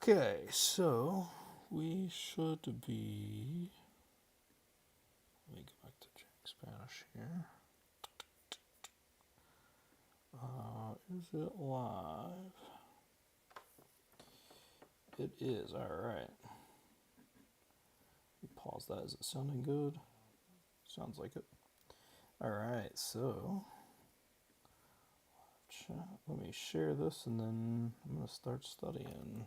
Okay, so we should be. Let me go back to Spanish here. Is it live? It is, alright. Pause that. Is it sounding good? Sounds like it. Alright, so. Let me share this and then I'm going to start studying.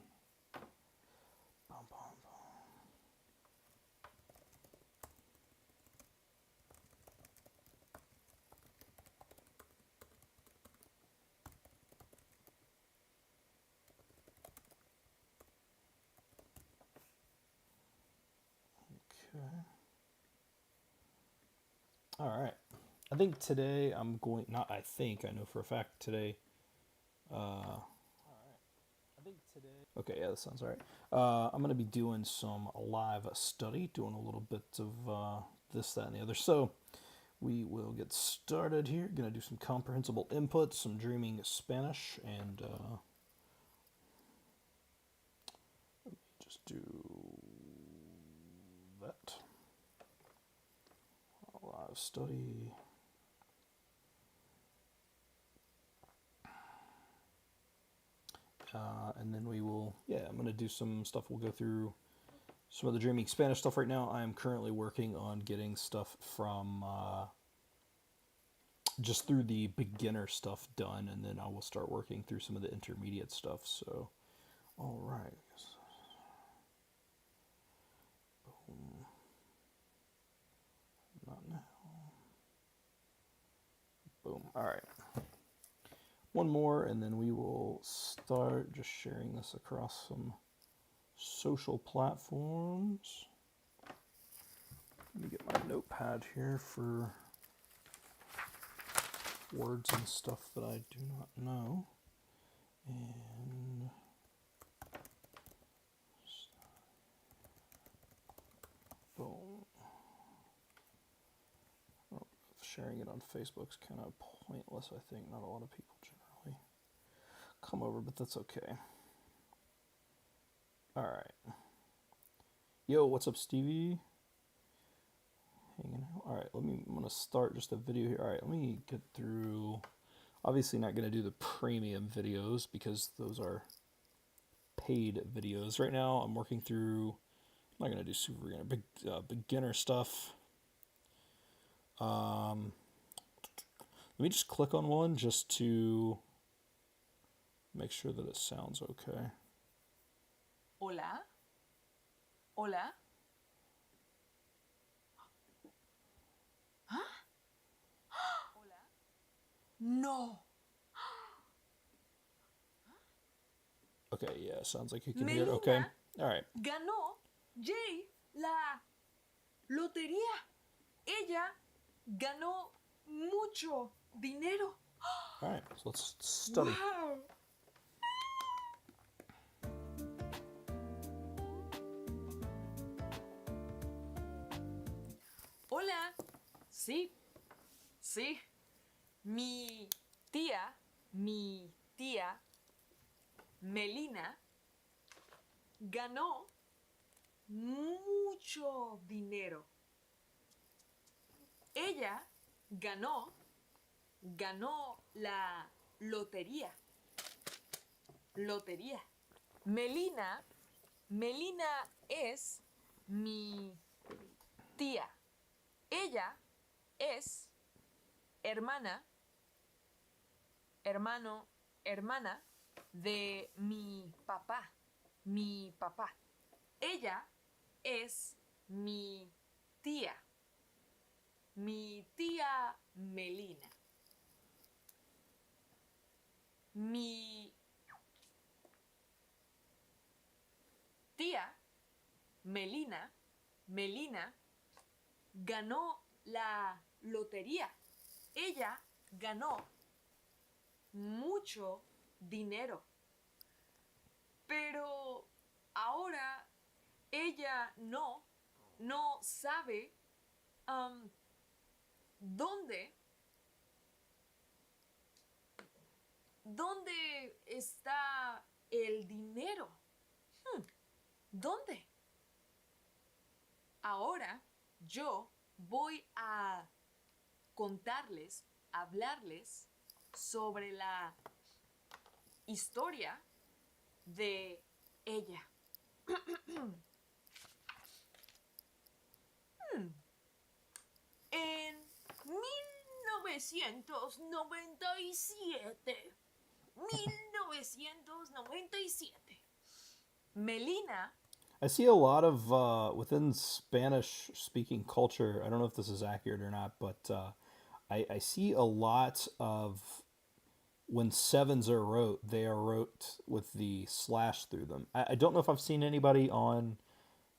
Bum, bum, bum. Okay. Alright. I think today I'm going, not I think, I know for a fact today. Okay, yeah, that sounds alright. I'm going to be doing some live study, doing a little bit of this, that, and the other. So we will get started here. Going to do some comprehensible input, some dreaming Spanish, and let me just do that. Live study. And then we will, I'm going to do some stuff. We'll go through some of the dreaming Spanish stuff right now. I am currently working on getting stuff from just through the beginner stuff done, and then I will start working through some of the intermediate stuff. So, all right. Boom. Not now. Boom. All right. One more, and then we will start just sharing this across some social platforms. Let me get my notepad here for words and stuff that I do not know. And boom. Oh, sharing it on Facebook's kind of pointless, I think. Not a lot of people generally come over, but that's okay. All right. Yo, what's up, Stevie? Hanging out. All right, I'm going to start just a video here. All right, let me get through. Obviously not going to do the premium videos because those are paid videos. Right now I'm working through, I'm not going to do super beginner stuff. Let me just click on one just to make sure that it sounds okay. Hola. Hola. Huh? Hola. No. Okay, yeah, sounds like you can hear it. Okay. All right. Ganó Jay la lotería. Ella ganó mucho dinero. All right, so let's study. Wow. Hola. Sí. Sí. Mi tía Melina ganó mucho dinero. Ella ganó la lotería. Melina es mi tía. Ella es hermana de mi papá. Ella es mi tía. Mi tía Melina. Mi tía Melina ganó la lotería. Ella ganó mucho dinero. Pero ahora ella no sabe dónde está el dinero. ¿Dónde? Ahora yo voy a contarles, hablarles sobre la historia de ella. En 1997, 1997, Melina. I see a lot of within Spanish-speaking culture. I don't know if this is accurate or not, but I see a lot of when sevens are wrote, they are wrote with the slash through them. I don't know if I've seen anybody on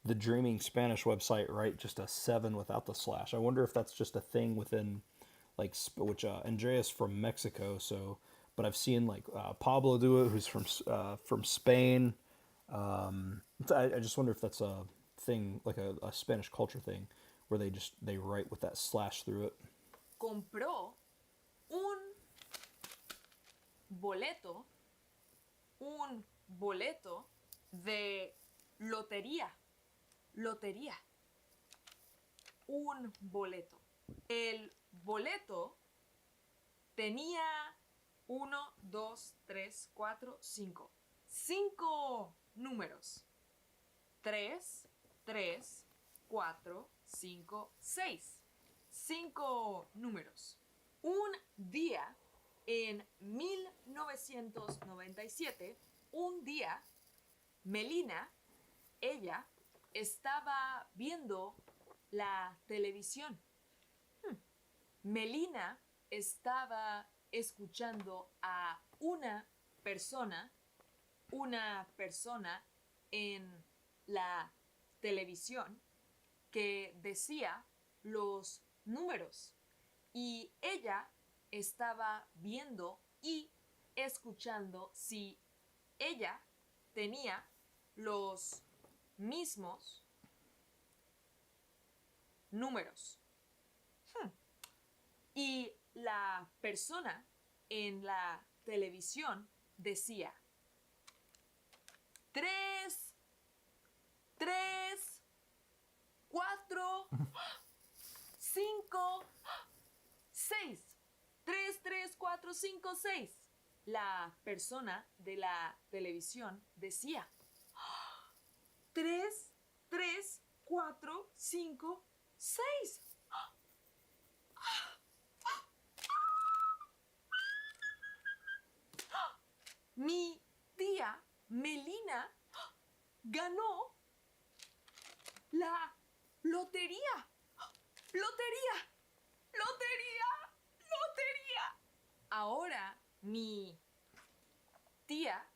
the Dreaming Spanish website write just a seven without the slash. I wonder if that's just a thing within, like, which Andrea's from Mexico, so, but I've seen like Pablo do it, who's from Spain. I just wonder if that's a thing, like a Spanish culture thing, where they write with that slash through it. Compró un boleto de lotería. Lotería. Un boleto. El boleto tenía 1, 2, 3, 4, 5. 5 números. 3, 3, 4, 5, 6. 5 números. Un día en 1997, un día, Melina, ella, estaba viendo la televisión. Melina estaba escuchando a una persona en la televisión que decía los números y ella estaba viendo y escuchando si ella tenía los mismos números. Y la persona en la televisión decía 3, 3, 4, 5, 6. 3, 3, 4, 5, 6. La persona de la televisión decía 3, 3, 4, 5, 6. Mi tía Melina ganó la lotería. ¡Lotería! ¡Lotería! ¡Lotería! Ahora mi tía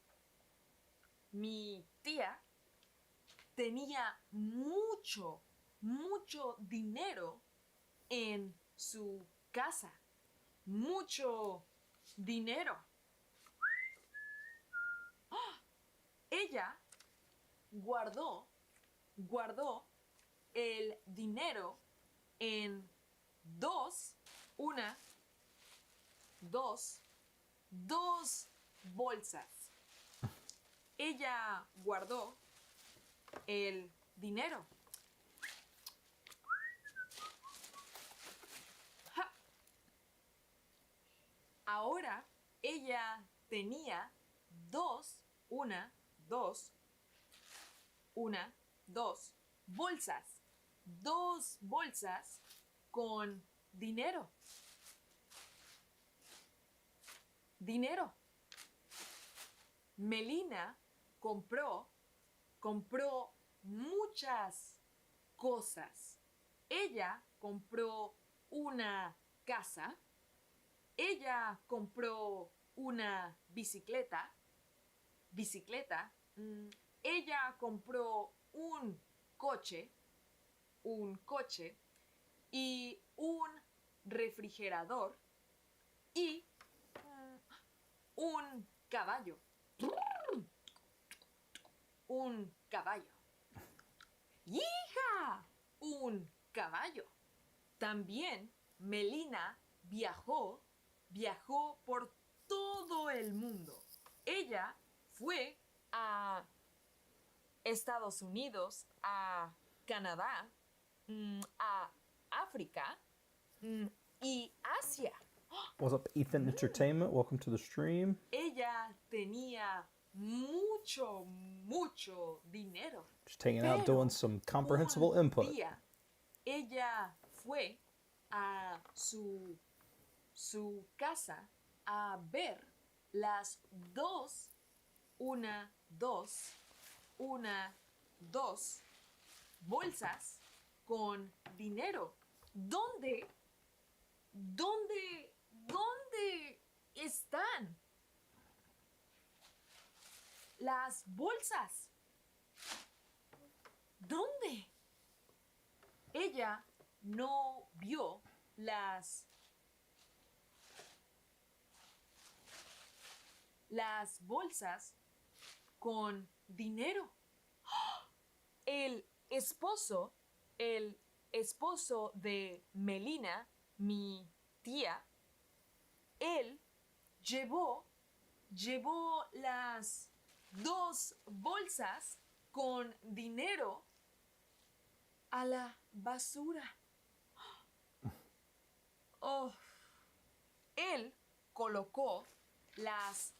tenía mucho dinero en su casa. Mucho dinero. Ella guardó el dinero en dos bolsas. Ella guardó el dinero. ¡Ja! Ahora ella tenía dos bolsas. Dos bolsas con dinero. Dinero. Melina compró muchas cosas. Ella compró una casa. Ella compró una bicicleta. Ella compró un coche y un refrigerador y un caballo. Un caballo. ¡Hija! Un caballo. También Melina viajó por todo el mundo. Ella fue a Estados Unidos, a Canadá, a África y Asia. What's up, Ethan Entertainment? Welcome to the stream. Ella tenía mucho, mucho dinero. Just hanging out doing some comprehensible un input. día, ella fue a su casa a ver las dos bolsas con dinero. ¿Dónde están las bolsas? ¿Dónde? Ella no vio las bolsas con dinero. El esposo de Melina, mi tía, él llevó las dos bolsas con dinero a la basura. Oh, él colocó las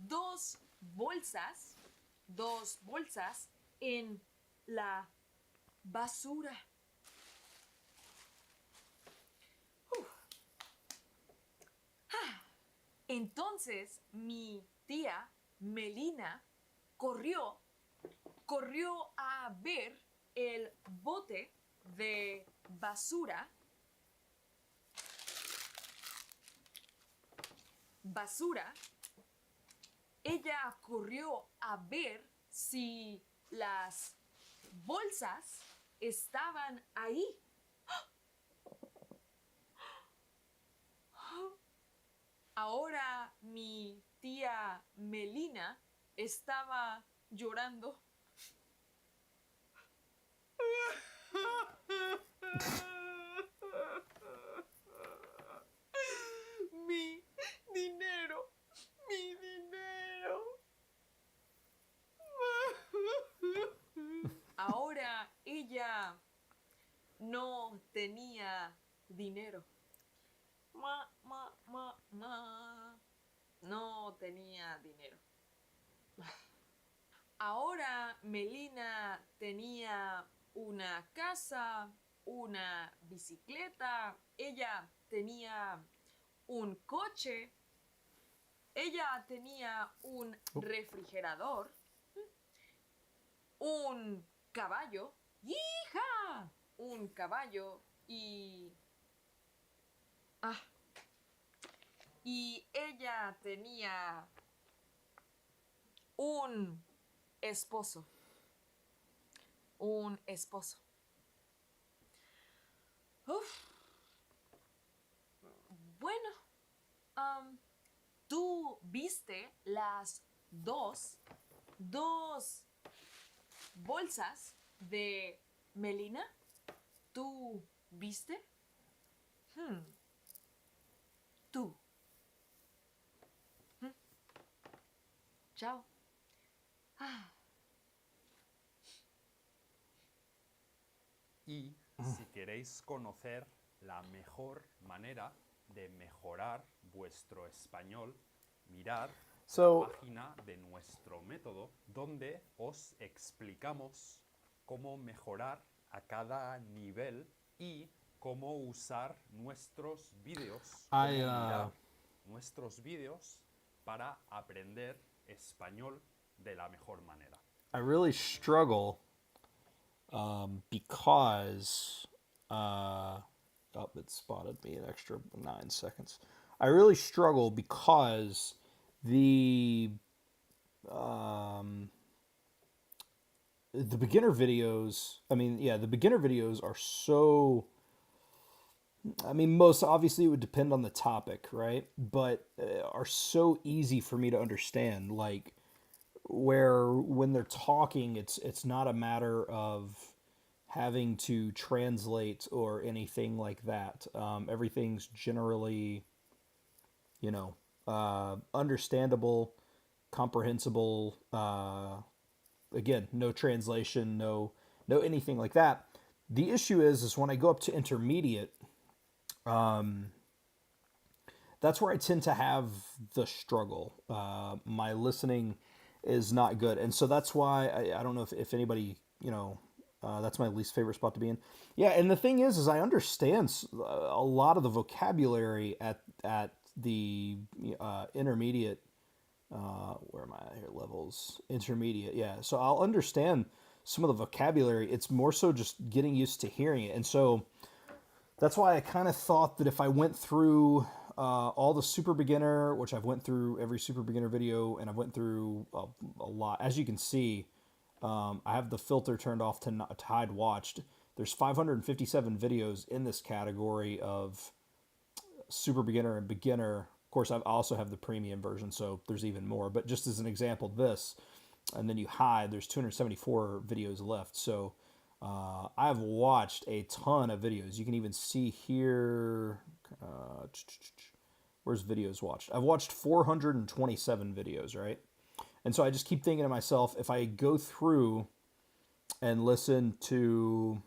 dos bolsas en la basura. Entonces mi tía Melina corrió a ver el bote de basura. Ella corrió a ver si las bolsas estaban ahí. Ahora mi tía Melina estaba llorando. Mi dinero. Ahora ella no tenía dinero. No tenía dinero. Ahora Melina tenía una casa, una bicicleta, ella tenía un coche, ella tenía un refrigerador, un caballo, ¡hija! Un caballo y ella tenía un esposo. Bueno, ¿tú viste las dos bolsas de Melina? ¿Tú viste? Tú. Chao. Y si queréis conocer la mejor manera de mejorar vuestro español, mirad la página de nuestro método donde os explicamos cómo mejorar a cada nivel y cómo usar nuestros vídeos, nuestros vídeos para aprender español de la mejor manera. I really struggle because it spotted me an extra 9 seconds. I really struggle because the beginner videos, the beginner videos are so, most obviously it would depend on the topic, right? But are so easy for me to understand, like where when they're talking, it's not a matter of having to translate or anything like that. Everything's generally, understandable, comprehensible, again, no translation, no anything like that. The issue is when I go up to intermediate, that's where I tend to have the struggle. My listening is not good, and so that's why I don't know if anybody, that's my least favorite spot to be in. Yeah, and the thing is I understand a lot of the vocabulary at the intermediate. Where am I here? Levels, intermediate. Yeah, so I'll understand some of the vocabulary. It's more so just getting used to hearing it, and so that's why I kind of thought that if I went through all the super beginner, which I've went through every super beginner video, and I've went through a lot. As you can see, I have the filter turned off to hide watched. There's 557 videos in this category of super beginner and beginner. Of course, I also have the premium version, so there's even more. But just as an example, this, and then you hide, there's 274 videos left. So I've watched a ton of videos. You can even see here, where's videos watched? I've watched 427 videos, right? And so I just keep thinking to myself, if I go through and listen to,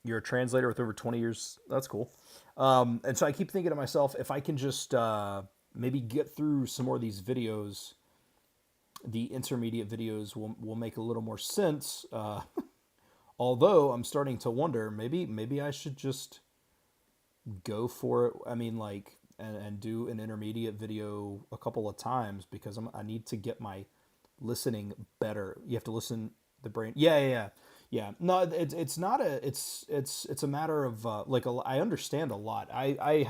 you're a translator with over 20 years, that's cool. And so I keep thinking to myself, if I can just maybe get through some more of these videos, the intermediate videos will make a little more sense. Although I'm starting to wonder, maybe I should just go for it. I mean, like, and do an intermediate video a couple of times, because I need to get my listening better. You have to listen the brain. Yeah. No, it's not a, it's a matter of, I understand a lot. I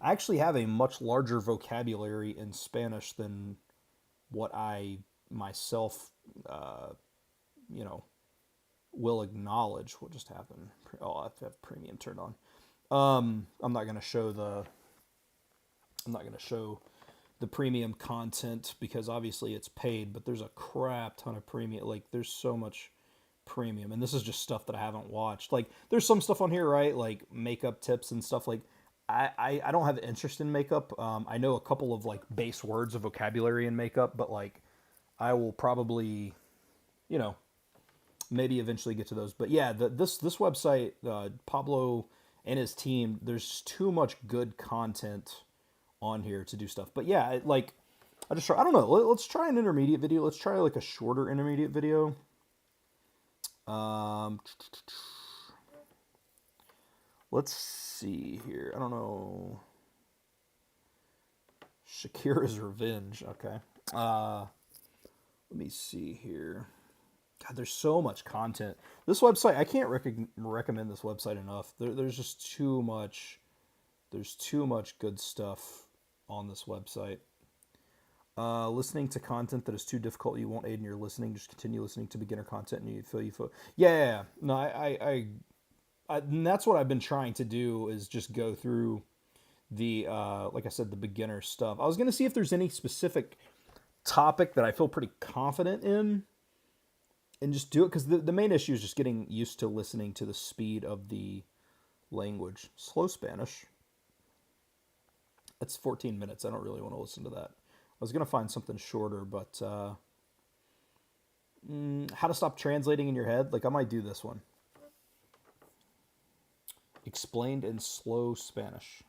actually have a much larger vocabulary in Spanish than what I myself, will acknowledge. What just happened? Oh, I have to have premium turned on. I'm not going to show the premium content because obviously it's paid, but there's a crap ton of premium. Like, there's so much premium, and this is just stuff that I haven't watched. Like, there's some stuff on here, right? Like makeup tips and stuff. Like, I don't have interest in makeup. I know a couple of like base words of vocabulary in makeup, but like I will probably, maybe eventually get to those. But yeah, this website, Pablo and his team, there's too much good content on here to do stuff. But yeah, I don't know. Let's try an intermediate video. Let's try like a shorter intermediate video. Let's see here. I don't know. Shakira's Revenge. Okay. Let me see here. God, there's so much content. This website, I can't recommend this website enough. There's just too much. There's too much good stuff on this website. Listening to content that is too difficult, you won't aid in your listening. Just continue listening to beginner content, and you feel. Yeah. No, I and that's what I've been trying to do, is just go through the, like I said, the beginner stuff. I was gonna see if there's any specific topic that I feel pretty confident in, and just do it, because the main issue is just getting used to listening to the speed of the language. Slow Spanish. That's 14 minutes. I don't really want to listen to that. I was going to find something shorter, but how to stop translating in your head. Like, I might do this one. Explained in slow Spanish.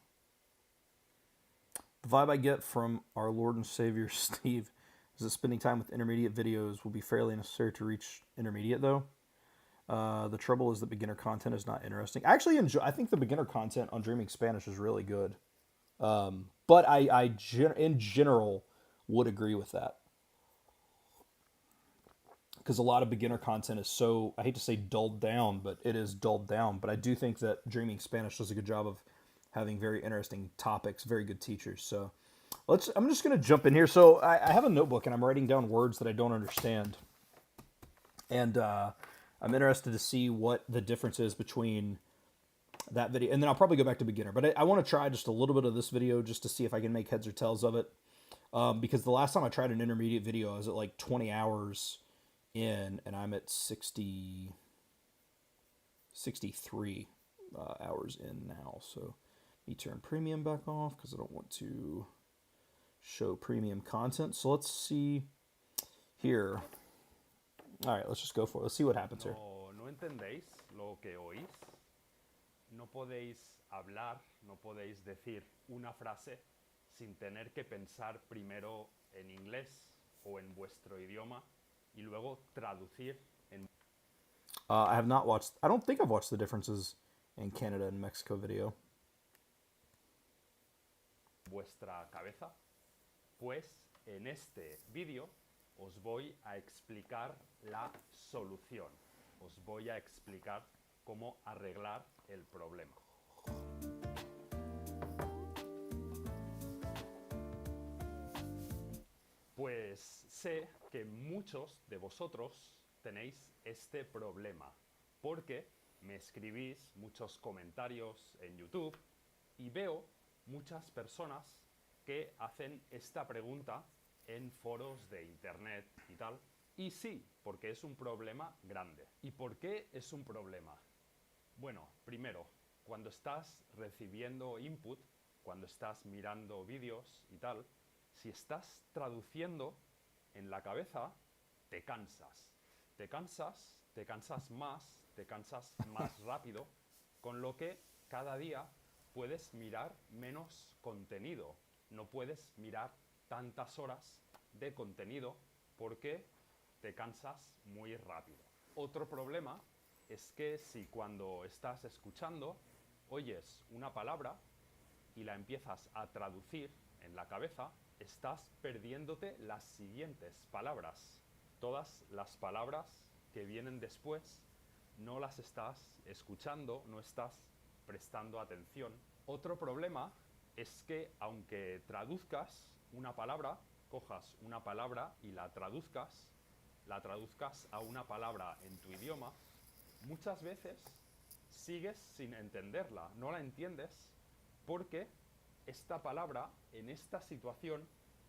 The vibe I get from our Lord and Savior, Steve, is that spending time with intermediate videos will be fairly necessary to reach intermediate, though. The trouble is that beginner content is not interesting. I actually I think the beginner content on Dreaming Spanish is really good. But I in general would agree with that, because a lot of beginner content is so, I hate to say dulled down, but it is dulled down. But I do think that Dreaming Spanish does a good job of having very interesting topics, very good teachers. So I'm just going to jump in here. So I have a notebook and I'm writing down words that I don't understand. And I'm interested to see what the difference is between that video. And then I'll probably go back to beginner. But I want to try just a little bit of this video just to see if I can make heads or tails of it. Because the last time I tried an intermediate video, I was at like 20 hours in, and I'm at 63 hours in now. So let me turn premium back off because I don't want to show premium content. So let's see here. All right, let's just go for it. Let's see what happens here. ¿No entendéis lo que oís? No podéis hablar, no podéis decir una frase sin tener que pensar primero en inglés o en vuestro idioma y luego traducir en I have not watched. I don't think I've watched the differences in Canada and Mexico video. vuestra cabeza. Pues en este vídeo os voy a explicar la solución. Os voy a explicar cómo arreglar el problema. Pues sé que muchos de vosotros tenéis este problema, porque me escribís muchos comentarios en YouTube y veo muchas personas que hacen esta pregunta en foros de internet y tal. Y sí, porque es un problema grande. ¿Y por qué es un problema? Bueno, primero, cuando estás recibiendo input, cuando estás mirando vídeos y tal, si estás traduciendo en la cabeza, te cansas. Te cansas más rápido, con lo que cada día puedes mirar menos contenido. No puedes mirar tantas horas de contenido porque te cansas muy rápido. Otro problema es que si cuando estás escuchando oyes una palabra y la empiezas a traducir en la cabeza, estás perdiéndote las siguientes palabras. Todas las palabras que vienen después no las estás escuchando, no estás prestando atención. Otro problema es que aunque traduzcas una palabra, cojas una palabra y la traduzcas a una palabra en tu idioma, muchas veces sigues sin entenderla, no la entiendes porque esta palabra en esta situación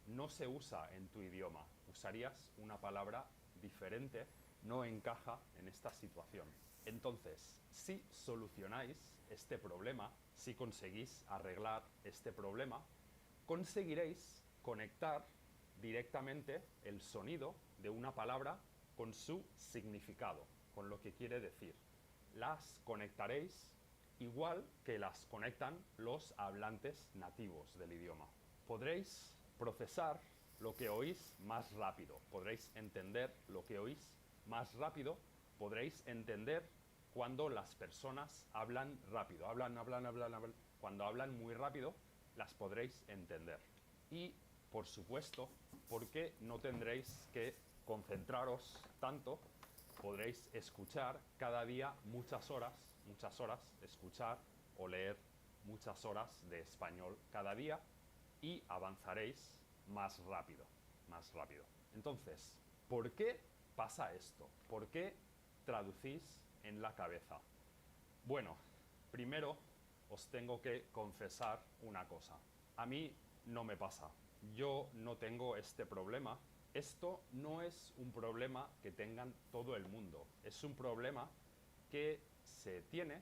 no se usa en tu idioma. Usarías una palabra diferente, no encaja en esta situación. Entonces, si solucionáis este problema, si conseguís arreglar este problema, conseguiréis conectar directamente el sonido de una palabra con su significado, con lo que quiere decir. Las conectaréis igual que las conectan los hablantes nativos del idioma. Podréis procesar lo que oís más rápido, podréis entender lo que oís más rápido, podréis entender cuando las personas hablan rápido, cuando hablan muy rápido, las podréis entender. Y, por supuesto, porque no tendréis que concentraros tanto, podréis escuchar cada día muchas horas, escuchar o leer muchas horas de español cada día y avanzaréis más rápido. Entonces, ¿por qué pasa esto? ¿Por qué traducís en la cabeza? Bueno, primero os tengo que confesar una cosa. A mí no me pasa. Yo no tengo este problema. Esto no es un problema que tengan todo el mundo. Es un problema que se tiene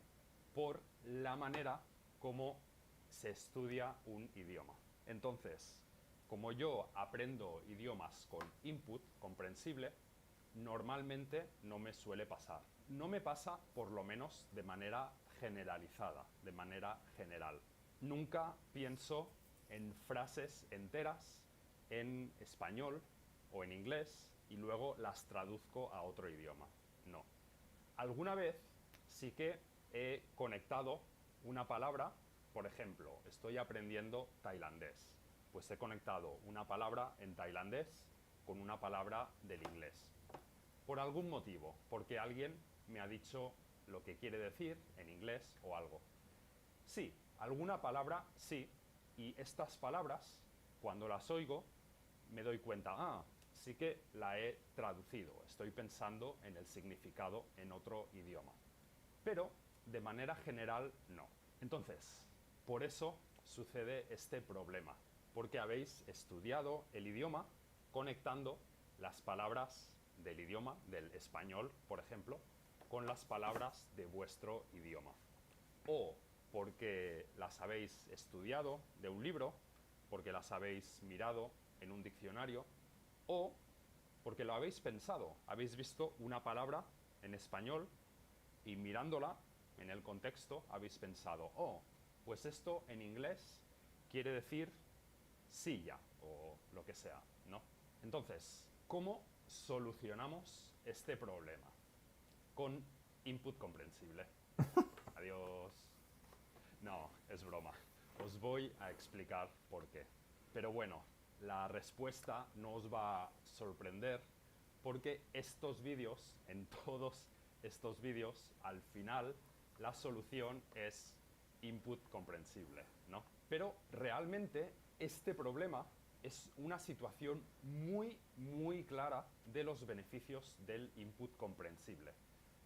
por la manera como se estudia un idioma. Entonces, como yo aprendo idiomas con input comprensible, normalmente no me suele pasar. No me pasa, por lo menos, de manera generalizada, de manera general. Nunca pienso en frases enteras en español o en inglés y luego las traduzco a otro idioma. No. Alguna vez sí que he conectado una palabra, por ejemplo, estoy aprendiendo tailandés. Pues he conectado una palabra en tailandés con una palabra del inglés. Por algún motivo, porque alguien me ha dicho lo que quiere decir en inglés o algo. Sí, alguna palabra sí, y estas palabras, cuando las oigo, me doy cuenta, sí que la he traducido, estoy pensando en el significado en otro idioma. Pero, de manera general, no. Entonces, por eso sucede este problema, porque habéis estudiado el idioma conectando las palabras del idioma, del español, por ejemplo, con las palabras de vuestro idioma. O porque las habéis estudiado de un libro, porque las habéis mirado en un diccionario, o Porque lo habéis pensado, habéis visto una palabra en español y mirándola en el contexto habéis pensado, oh, pues esto en inglés quiere decir silla o lo que sea, ¿no? Entonces, ¿cómo solucionamos este problema? Con input comprensible. Adiós. No, es broma. Os voy a explicar por qué. Pero bueno, la respuesta no os va a sorprender porque estos vídeos, en todos estos vídeos, al final la solución es input comprensible, ¿no? Pero realmente este problema es una situación muy clara de los beneficios del input comprensible.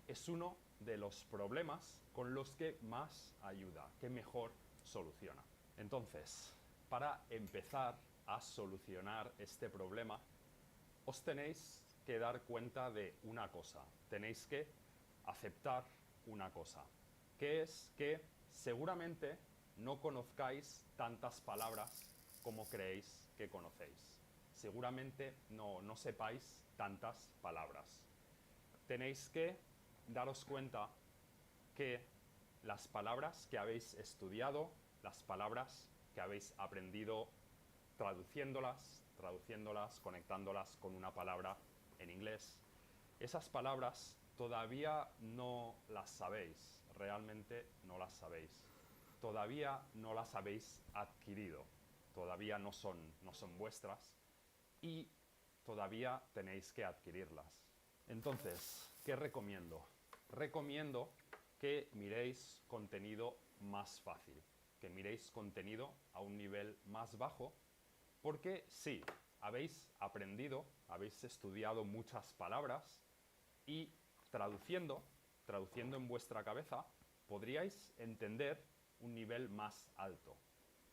Es uno de los problemas con los que más ayuda, que mejor soluciona. Entonces, para empezar a solucionar este problema, os tenéis que dar cuenta de una cosa. Tenéis que aceptar una cosa, que es que seguramente no conozcáis tantas palabras como creéis que conocéis. Seguramente no sepáis tantas palabras. Tenéis que daros cuenta que las palabras que habéis estudiado, las palabras que habéis aprendido traduciéndolas, conectándolas con una palabra en inglés, esas palabras todavía no las sabéis, realmente no las sabéis. Todavía no las habéis adquirido, todavía no son vuestras y todavía tenéis que adquirirlas. Entonces, ¿qué recomiendo? Recomiendo que miréis contenido más fácil, que miréis contenido a un nivel más bajo, porque sí, habéis aprendido, habéis estudiado muchas palabras y traduciendo en vuestra cabeza, podríais entender un nivel más alto.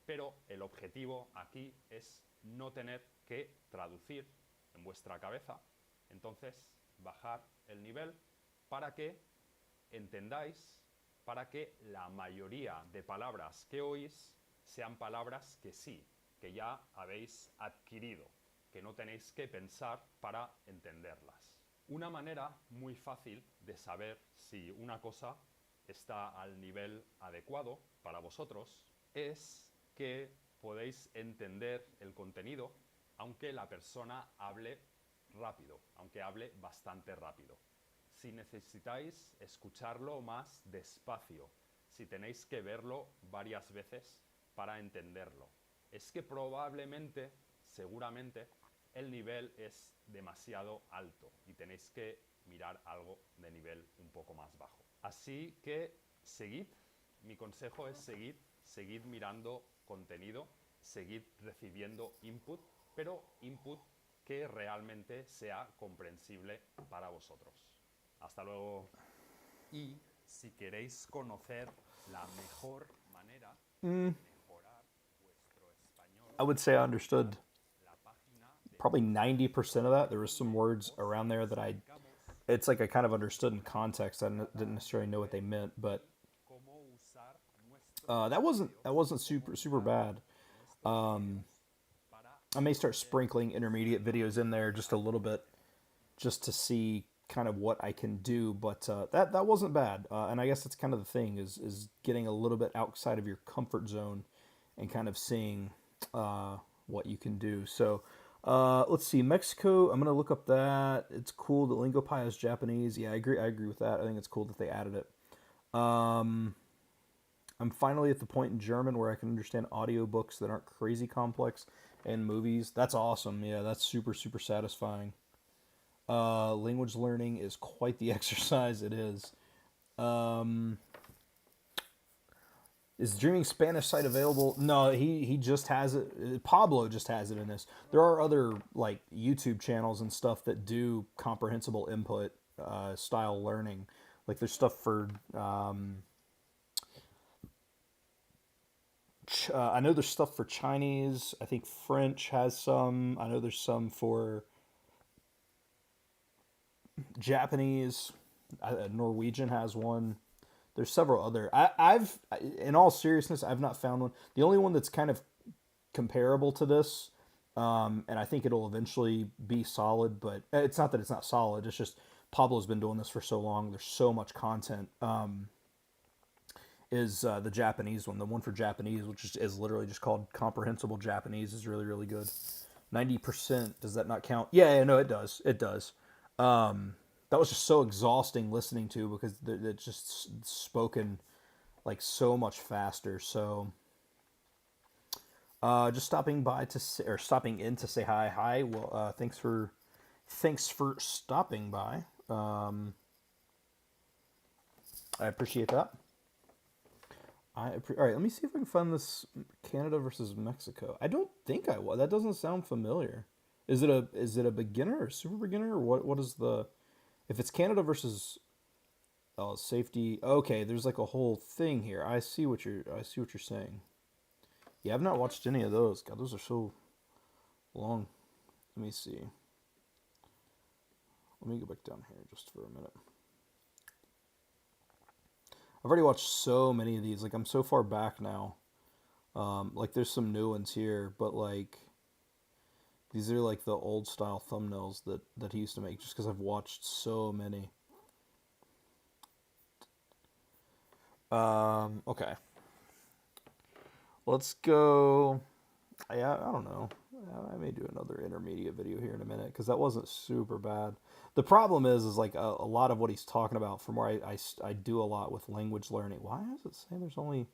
Pero el objetivo aquí es no tener que traducir en vuestra cabeza, entonces bajar el nivel para que entendáis, para que la mayoría de palabras que oís sean palabras que sí, que ya habéis adquirido, que no tenéis que pensar para entenderlas. Una manera muy fácil de saber si una cosa está al nivel adecuado para vosotros es que podéis entender el contenido aunque la persona hable rápido, aunque hable bastante rápido. Si necesitáis escucharlo más despacio, si tenéis que verlo varias veces para entenderlo, es que probablemente, seguramente, el nivel es demasiado alto y tenéis que mirar algo de nivel un poco más bajo. Así que seguid, mi consejo es seguid mirando contenido, seguid recibiendo input, pero input que realmente sea comprensible para vosotros. Hasta luego. Y si queréis conocer la mejor manera de mejorar vuestro español, I would say I understood la página de probably 90% of that. There was some words around there that it's like I kind of understood in context. I didn't necessarily know what they meant, but cómo usar nuestros that wasn't super bad. para I may start sprinkling intermediate videos in there just a little bit, just to see kind of what I can do. But that wasn't bad, and I guess that's kind of the thing is getting a little bit outside of your comfort zone and kind of seeing what you can do. So let's see, Mexico. I'm gonna look up that. It's cool that LingoPie is Japanese. Yeah, I agree. I agree with that. I think it's cool that they added it. I'm finally at the point in German where I can understand audiobooks that aren't crazy complex and movies. That's awesome. Yeah, that's super satisfying. Language learning is quite the exercise. It is. Is Dreaming Spanish site available? No, he just has it. Pablo just has it in this. There are other like YouTube channels and stuff that do comprehensible input style learning. Like there's stuff for I know there's stuff for Chinese. I think French has some. I know there's some for Japanese. Norwegian has one. There's several other. In all seriousness, I've not found one. The only one that's kind of comparable to this And I think it'll eventually be solid. But it's not that it's not solid. It's just Pablo's been doing this for so long. There's so much content. Is the Japanese one, the one for Japanese, which is literally just called Comprehensible Japanese, is really really good. 90%. Does that not count? Yeah, no, it does. It does. That was just so exhausting listening to because it's just spoken like so much faster. So just stopping by to say, or stopping in to say hi. Hi. Well, thanks for stopping by. I appreciate that. All right. Let me see if I can find this Canada versus Mexico. I don't think I was. That doesn't sound familiar. Is it a beginner or super beginner or what is the if it's Canada versus safety? Okay, there's like a whole thing here. I see what you're saying. Yeah, I've not watched any of those. God, those are so long. Let me see. Let me go back down here just for a minute. I've already watched so many of these. Like I'm so far back now. Like there's some new ones here, but like these are like the old style thumbnails that he used to make just because I've watched so many. Okay. Let's go. Yeah, I don't know. I may do another intermediate video here in a minute because that wasn't super bad. The problem is like a lot of what he's talking about from where I do a lot with language learning. Why does it say there's only...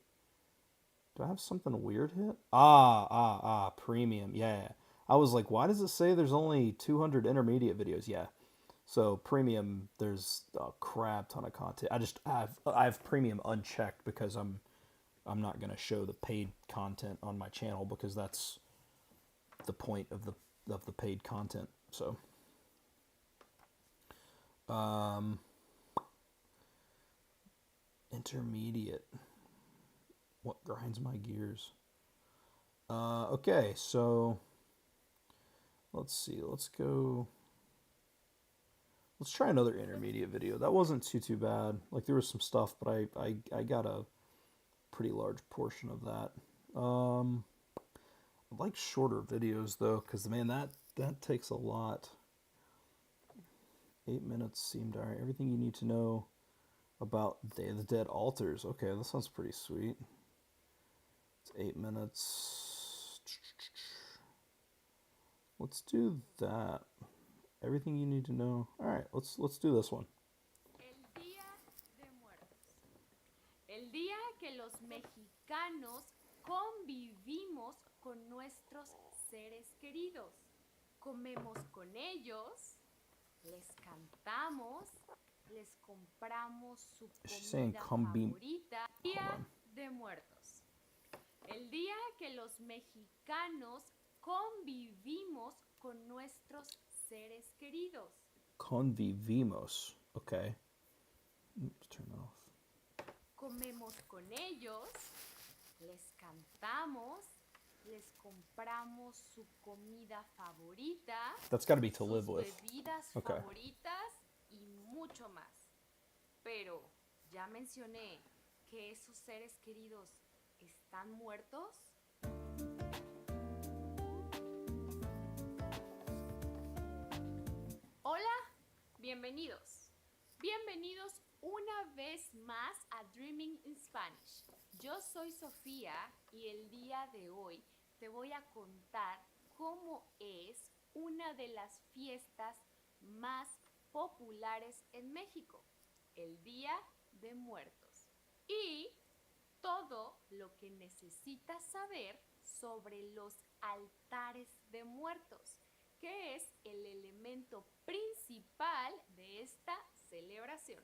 Do I have something weird hit? Premium. Yeah. I was like, why does it say there's only 200 intermediate videos? Yeah. So premium, there's a crap ton of content. I have premium unchecked because I'm not gonna show the paid content on my channel because that's the point of the paid content. So intermediate. What grinds my gears? Okay, so let's see. Let's go. Let's try another intermediate video. That wasn't too bad. Like there was some stuff, but I got a pretty large portion of that. I like shorter videos though, because man, that takes a lot. 8 minutes seemed alright. Everything you need to know about Day of the Dead altars. Okay, that sounds pretty sweet. It's 8 minutes. Let's do that. Everything you need to know. All right, let's do this one. El Día de Muertos. El día que los mexicanos convivimos con nuestros seres queridos. Comemos con ellos, les cantamos, les compramos su comida favorita. Día de Muertos. El día que los mexicanos convivimos con nuestros seres queridos. Convivimos. Okay. Oops, turn that off. Comemos con ellos, les cantamos, les compramos su comida favorita. That's got to be to live with. Sus bebidas favoritas y mucho más. Pero ya mencioné que esos seres queridos están muertos. Hola, bienvenidos. Bienvenidos una vez más a Dreaming in Spanish. Yo soy Sofía y el día de hoy te voy a contar cómo es una de las fiestas más populares en México, el Día de Muertos. Y todo lo que necesitas saber sobre los altares de muertos, que es el elemento principal de esta celebración.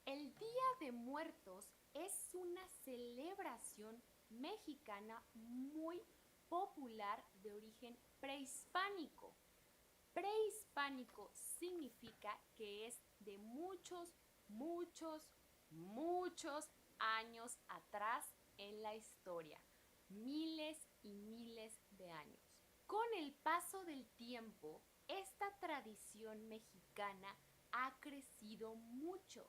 El Día de Muertos es una celebración mexicana muy popular de origen prehispánico. Prehispánico significa que es de muchos años atrás en la historia. Miles y miles de años. Con el paso del tiempo, esta tradición mexicana ha crecido mucho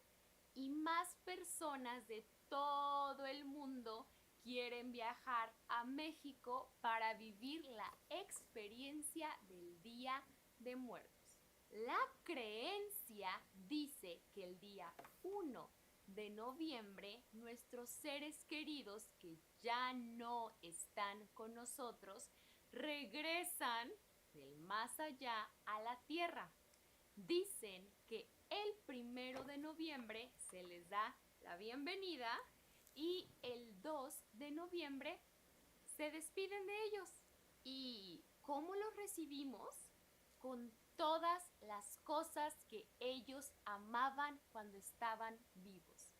y más personas de todo el mundo quieren viajar a México para vivir la experiencia del Día de Muertos. La creencia dice que el día 1 de noviembre nuestros seres queridos que ya no están con nosotros regresan del más allá a la tierra. Dicen que el 1 de noviembre se les da la bienvenida y el 2 de noviembre se despiden de ellos. ¿Y cómo los recibimos? Con todas las cosas que ellos amaban cuando estaban vivos.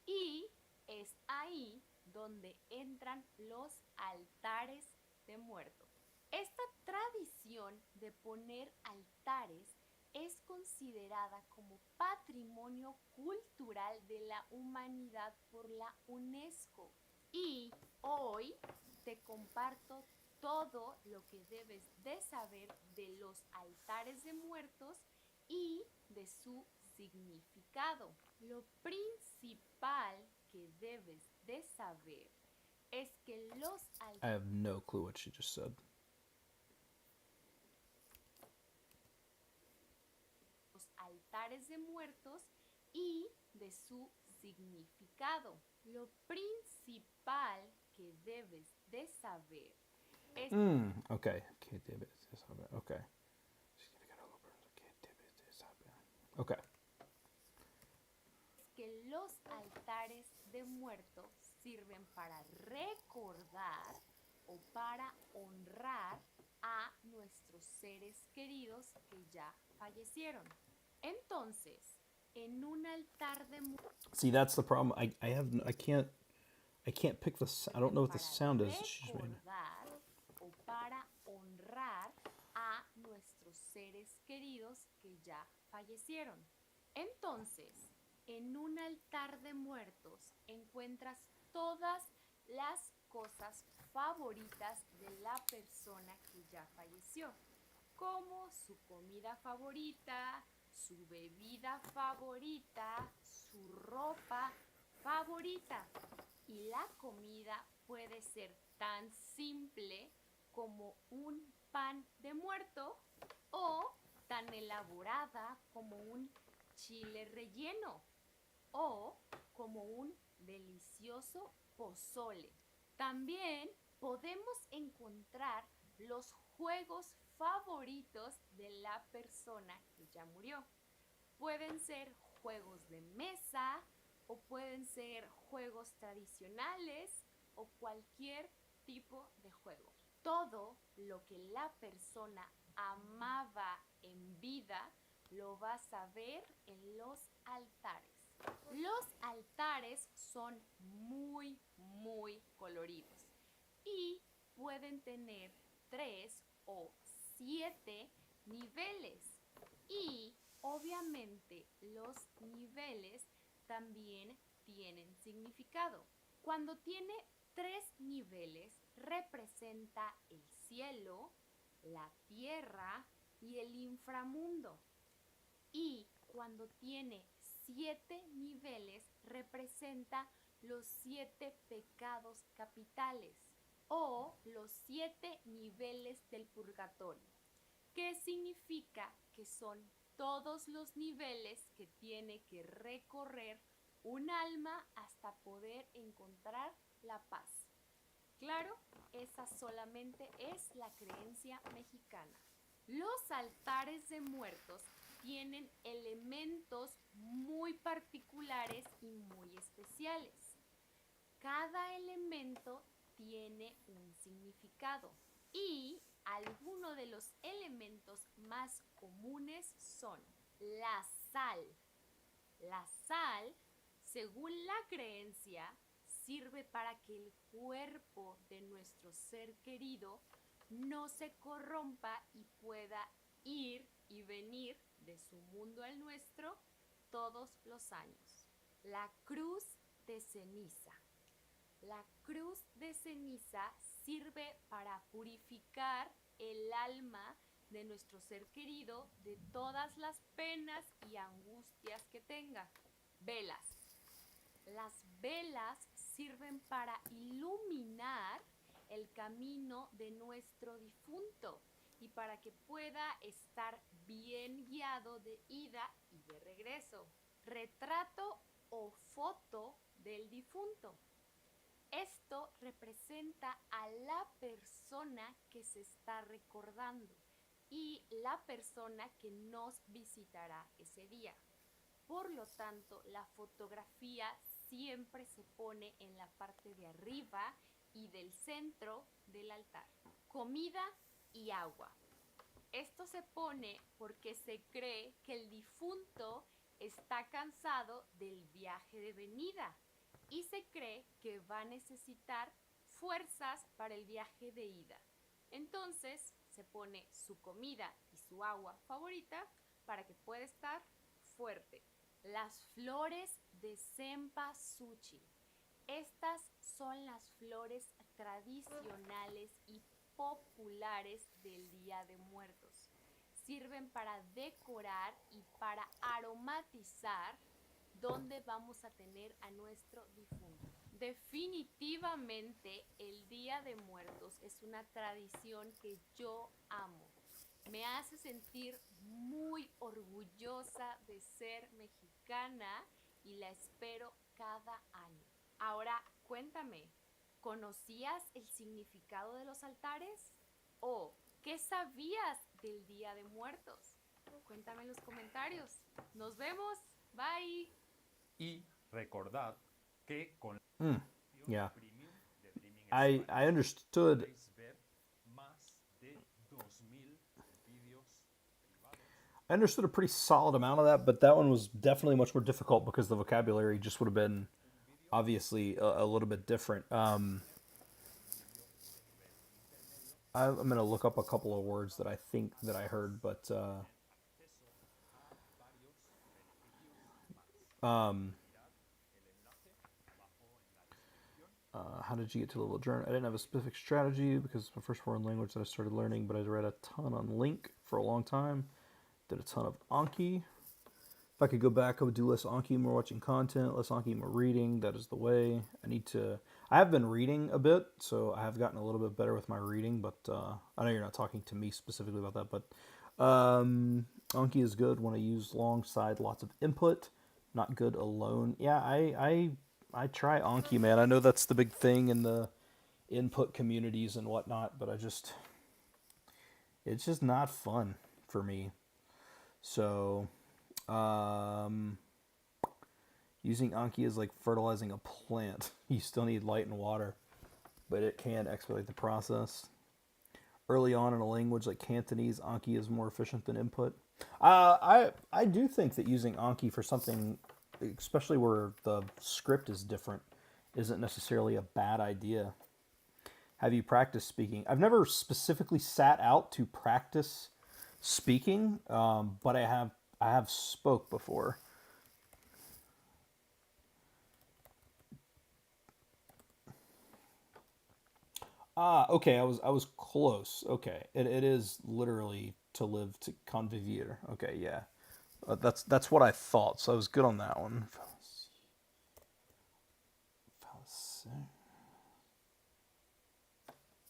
Y es ahí donde entran los altares de muerto. Esta tradición de poner altares es considerada como patrimonio cultural de la humanidad por la UNESCO. Y hoy te comparto todo lo que debes de saber de los altares de muertos y de su significado. Lo principal que debes de saber es que los I have no clue what she just said. altares de muertos y de su significado. Lo principal que debes de saber es Okay. Okay. Okay. que los altares de muertos sirven para recordar o para honrar a nuestros seres queridos que ya fallecieron. Entonces, en un altar de muertos, See, that's the problem. I can't pick this. I don't know what the sound is that she's made. recordar o para honrar a nuestros seres queridos que ya fallecieron. Entonces, en un altar de muertos encuentras todas las cosas favoritas de la persona que ya falleció, como su comida favorita, su bebida favorita, su ropa favorita. Y la comida puede ser tan simple como un pan de muerto o tan elaborada como un chile relleno o como un delicioso pozole. También podemos encontrar los juegos favoritos de la persona que ya murió. Pueden ser juegos de mesa o pueden ser juegos tradicionales o cualquier tipo de juego. Todo lo que la persona amaba en vida lo vas a ver en los altares. Los altares son muy coloridos y pueden tener 3 o 7 niveles. Y obviamente los niveles también tienen significado. Cuando tiene 3 niveles, representa el cielo, la tierra y el inframundo. Y cuando tiene 7 niveles, representa los 7 pecados capitales o los 7 niveles del purgatorio, que significa que son todos los niveles que tiene que recorrer un alma hasta poder encontrar la paz. Claro, esa solamente es la creencia mexicana. Los altares de muertos tienen elementos muy particulares y muy especiales. Cada elemento tiene un significado y algunos de los elementos más comunes son la sal. La sal, según la creencia, sirve para que el cuerpo de nuestro ser querido no se corrompa y pueda ir y venir de su mundo al nuestro todos los años. La cruz de ceniza. La cruz de ceniza sirve para purificar el alma de nuestro ser querido de todas las penas y angustias que tenga. Velas. Las velas sirven para iluminar el camino de nuestro difunto y para que pueda estar bien guiado de ida y de regreso. Retrato o foto del difunto. Esto representa a la persona que se está recordando y la persona que nos visitará ese día. Por lo tanto, la fotografía siempre se pone en la parte de arriba y del centro del altar. Comida y agua. Esto se pone porque se cree que el difunto está cansado del viaje de venida y se cree que va a necesitar fuerzas para el viaje de ida. Entonces se pone su comida y su agua favorita para que pueda estar fuerte. Las flores de cempasúchil. Estas son las flores tradicionales y populares del Día de Muertos. Sirven para decorar y para aromatizar donde vamos a tener a nuestro difunto. Definitivamente el Día de Muertos es una tradición que yo amo. Me hace sentir muy orgullosa de ser mexicana y la espero cada año. Ahora, cuéntame, ¿conocías el significado de los altares? ¿O qué sabías del Día de Muertos? Cuéntame en los comentarios. Nos vemos. Bye. Y recordad que con Yeah. premium de Dreaming I understood. podéis ver más de 2000 vídeos privados. I understood a pretty solid amount of that, but that one was definitely much more difficult because the vocabulary just would have been obviously a little bit different. I'm going to look up a couple of words that I think that I heard, but how did you get to level journal? I didn't have a specific strategy because it's my first foreign language that I started learning, but I read a ton on Link for a long time. Did a ton of Anki. If I could go back, I would do less Anki, more watching content, less Anki, more reading. That is the way. I have been reading a bit, so I have gotten a little bit better with my reading, but I know you're not talking to me specifically about that, but Anki is good when I use alongside lots of input, not good alone. Yeah, I try Anki, man. I know that's the big thing in the input communities and whatnot, but it's just not fun for me. So, using Anki is like fertilizing a plant. You still need light and water, but it can expedite the process. Early on in a language like Cantonese, Anki is more efficient than input. I do think that using Anki for something, especially where the script is different, isn't necessarily a bad idea. Have you practiced speaking? I've never specifically sat out to practice speaking, but I have spoke before. Okay, I was close. Okay, it is literally to live, to convivir. Okay, yeah, that's what I thought. So I was good on that one.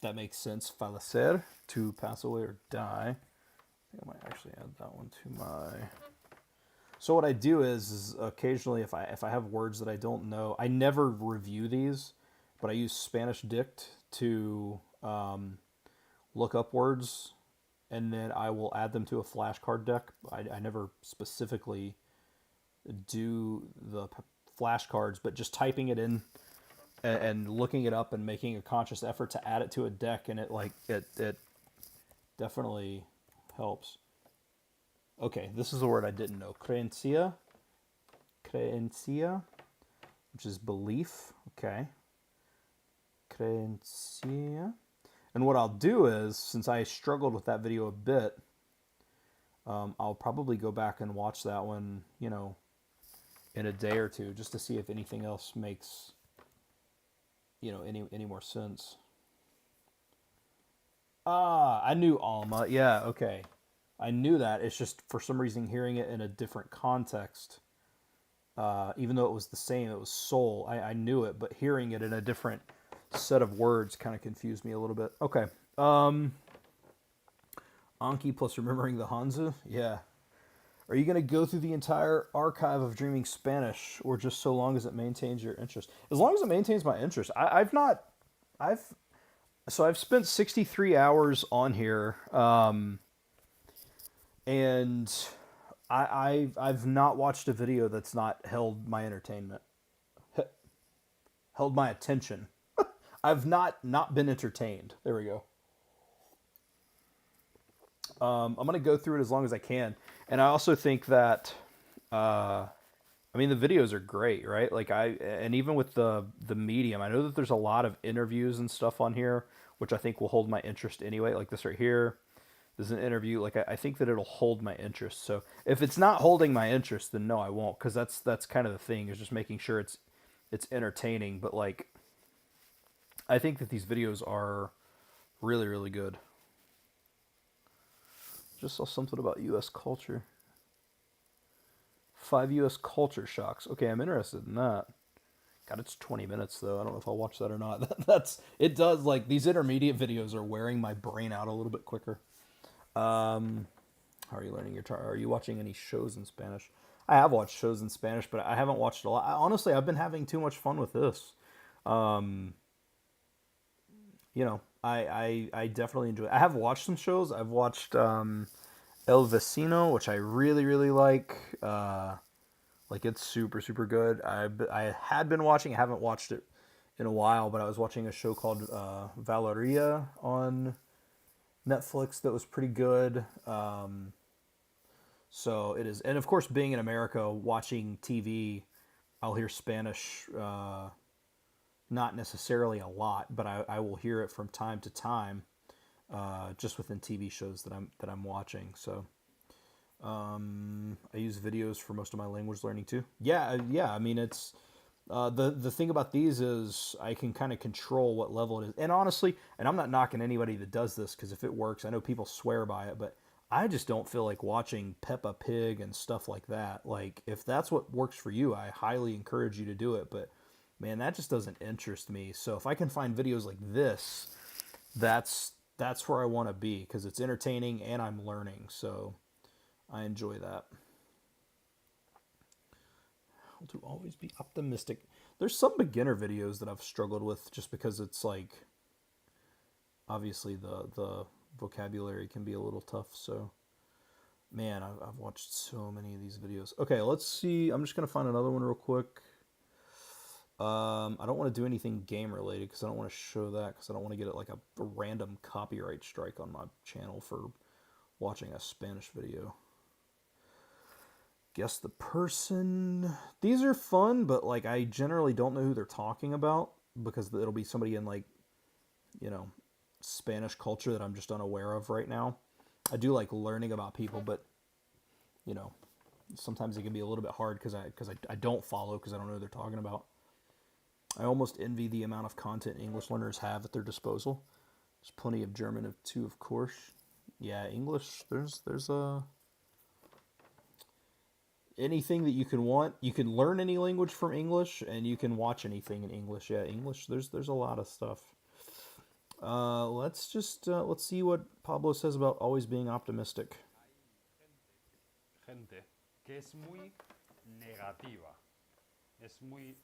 That makes sense. Falecer, to pass away or die. I think I might actually add that one to my. So what I do is occasionally if I have words that I don't know, I never review these, but I use Spanish Dict to look up words, and then I will add them to a flashcard deck. I never specifically do the flashcards, but just typing it in and looking it up and making a conscious effort to add it to a deck, and it definitely helps. Okay, this is a word I didn't know. Creencia, which is belief. Okay. Creencia. And what I'll do is, since I struggled with that video a bit, I'll probably go back and watch that one, in a day or two, just to see if anything else makes, any more sense. I knew Alma. Yeah, okay. I knew that. It's just, for some reason, hearing it in a different context, even though it was the same, it was soul. I knew it, but hearing it in a different set of words kind of confused me a little bit. Okay. Anki plus remembering the Hanzu? Yeah. Are you going to go through the entire archive of Dreaming Spanish, or just so long as it maintains your interest? As long as it maintains my interest. I've spent 63 hours on here, and I've not watched a video that's not held my entertainment, held my attention. I've not been entertained. There we go. I'm going to go through it as long as I can. And I also think that, I mean, the videos are great, right? Like and even with the medium, I know that there's a lot of interviews and stuff on here, which I think will hold my interest anyway. Like this right here, there's an interview. Like I think that it'll hold my interest. So if it's not holding my interest, then no, I won't. Cause that's kind of the thing, is just making sure it's entertaining. But like, I think that these videos are really, really good. Just saw something about U.S. culture. 5 U.S. culture shocks. Okay, I'm interested in that. God, it's 20 minutes though. I don't know if I'll watch that or not. It does, like, these intermediate videos are wearing my brain out a little bit quicker. How are you learning are you watching any shows in Spanish? I have watched shows in Spanish, but I haven't watched a lot. Honestly, I've been having too much fun with this. You know, I definitely enjoy it. I have watched some shows. I've watched El Vecino, which I really, really like. Like, it's super, super good. I had been watching, I haven't watched it in a while, but I was watching a show called Valeria on Netflix that was pretty good. So it is. And of course, being in America, watching TV, I'll hear Spanish, not necessarily a lot, but I will hear it from time to time, just within TV shows that I'm watching. So I use videos for most of my language learning too. Yeah. I mean, it's the thing about these is I can kind of control what level it is. And honestly, and I'm not knocking anybody that does this, because if it works, I know people swear by it, but I just don't feel like watching Peppa Pig and stuff like that. Like, if that's what works for you, I highly encourage you to do it. But man, that just doesn't interest me. So if I can find videos like this, that's where I want to be, because it's entertaining and I'm learning. So I enjoy that. How to always be optimistic. There's some beginner videos that I've struggled with, just because it's like, obviously the vocabulary can be a little tough. So man, I've watched so many of these videos. Okay, let's see. I'm just going to find another one real quick. I don't want to do anything game related, because I don't want to show that, because I don't want to get like a random copyright strike on my channel for watching a Spanish video. Guess the person. These are fun, but like, I generally don't know who they're talking about, because it'll be somebody in, like, you know, Spanish culture that I'm just unaware of right now. I do like learning about people, but you know, sometimes it can be a little bit hard because I don't follow, because I don't know who they're talking about. I almost envy the amount of content English learners have at their disposal. There's plenty of German too, of course. Yeah, English. There's anything that you can want. You can learn any language from English, and you can watch anything in English. Yeah, English. There's a lot of stuff. Let's see what Pablo says about always being optimistic. Gente que es muy negativa. Es muy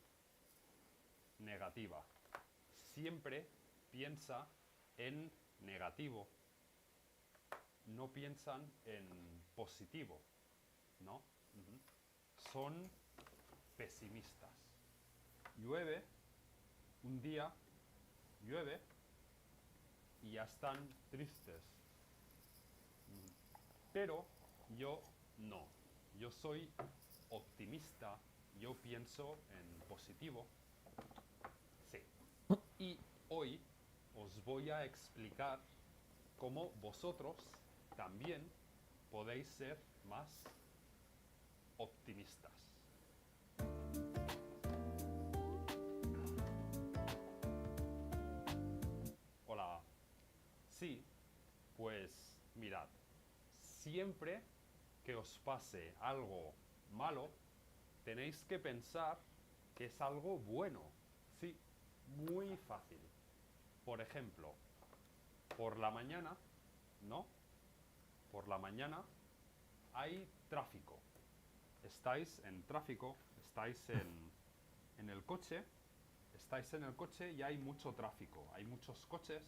negativa. Siempre piensa en negativo. No piensan en positivo, ¿no? Son pesimistas. Llueve, un día llueve y ya están tristes. Pero yo no. Yo soy optimista, yo pienso en positivo. Sí. Y hoy os voy a explicar cómo vosotros también podéis ser más optimistas. Hola. Sí, pues mirad, siempre que os pase algo malo, tenéis que pensar que es algo bueno. Sí, muy fácil. Por ejemplo, por la mañana, ¿no? Por la mañana hay tráfico. Estáis en tráfico, estáis en el coche, estáis en el coche y hay mucho tráfico. Hay muchos coches,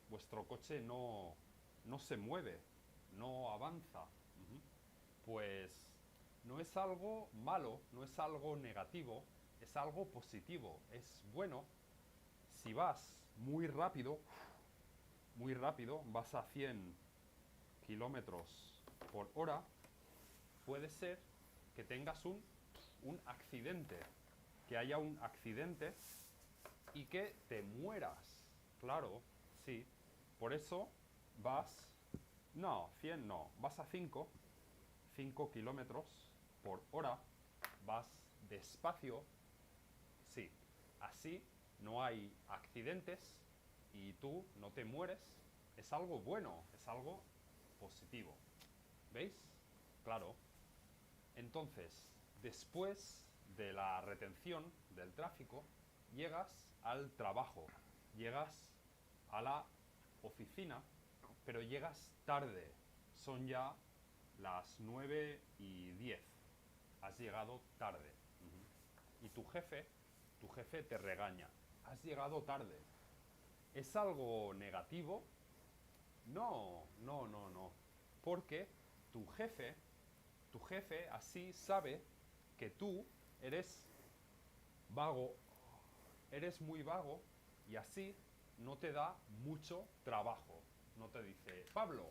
vuestro coche no se mueve, no avanza. Ujú. Pues no es algo malo, no es algo negativo, es algo positivo, es bueno. Si vas muy rápido, vas a 100 kilómetros por hora, puede ser que tengas un accidente, que haya un accidente y que te mueras. Claro, sí. Por eso vas, no, 100 no, vas a 5 kilómetros por hora, vas despacio, sí. Así no hay accidentes y tú no te mueres. Es algo bueno, es algo positivo. ¿Veis? Claro. Entonces, después de la retención del tráfico, llegas al trabajo, llegas a la oficina, pero llegas tarde. Son ya las 9:10. Has llegado tarde. Y tu jefe te regaña. Has llegado tarde. ¿Es algo negativo? No, no, no, no. Porque tu jefe así sabe que tú eres vago, eres muy vago y así no te da mucho trabajo. No te dice, Pablo,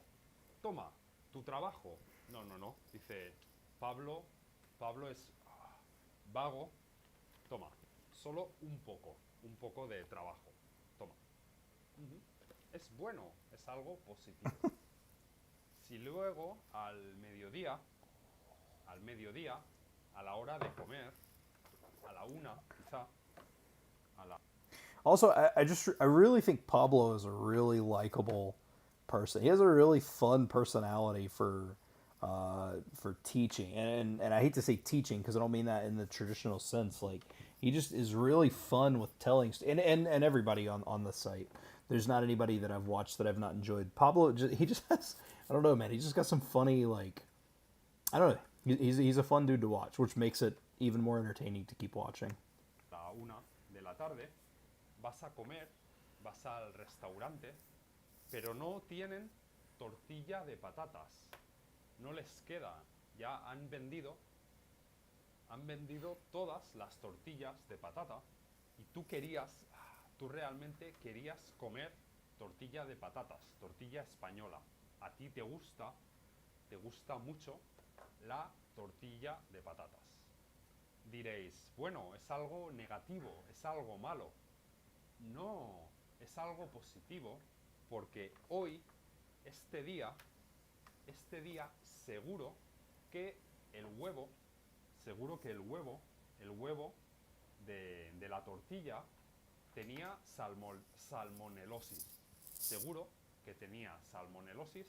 toma tu trabajo. No, no, no. Dice, Pablo es vago, toma, solo un poco de trabajo. Toma. Ujú. Es bueno, es algo positivo. Si luego al mediodía, a la hora de comer, a la una, quizá, a la... Also, I really think Pablo is a really likable person. He has a really fun personality for teaching, and I hate to say teaching because I don't mean that in the traditional sense. Like he just is really fun with telling, and everybody on the site. There's not anybody that I've watched that I've not enjoyed. Pablo, he just has, I don't know, man. He just got some funny, like, I don't know. He's a fun dude to watch, which makes it even more entertaining to keep watching. la una de la tarde, vas a comer, vas al restaurante, pero no tienen tortilla de patatas. No les queda. Ya han vendido todas las tortillas de patata y tú realmente querías comer tortilla de patatas, tortilla española. A ti te gusta mucho la tortilla de patatas. Diréis, bueno, es algo negativo, es algo malo. No, es algo positivo porque hoy, este día seguro que el huevo, el huevo de la tortilla tenía salmonelosis. Seguro que tenía salmonelosis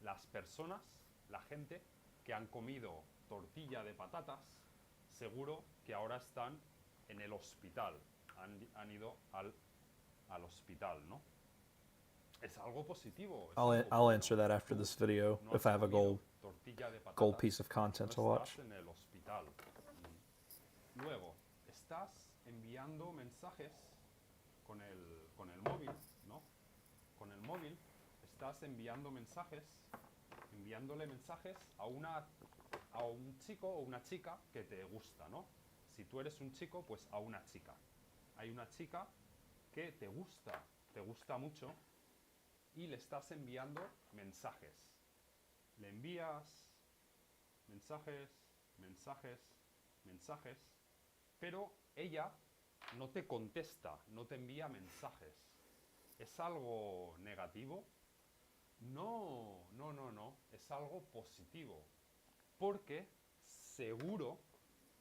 las personas, la gente que han comido tortilla de patatas, seguro que ahora están en el hospital, han ido al hospital, ¿no? Es algo positivo. Es algo I'll bueno. answer that after this video No if has I have a comido gold tortilla de patatas, gold piece of content to no watch. estás en el hospital. Luego, estás enviando mensajes con el móvil, ¿no? Con el móvil estás enviándole mensajes a un chico o una chica que te gusta, ¿no? Si tú eres un chico, pues a una chica. Hay una chica que te gusta mucho y le estás enviando mensajes. Le envías mensajes, pero ella no te contesta, no te envía mensajes. ¿Es algo negativo? No, no, no, no, es algo positivo. Porque seguro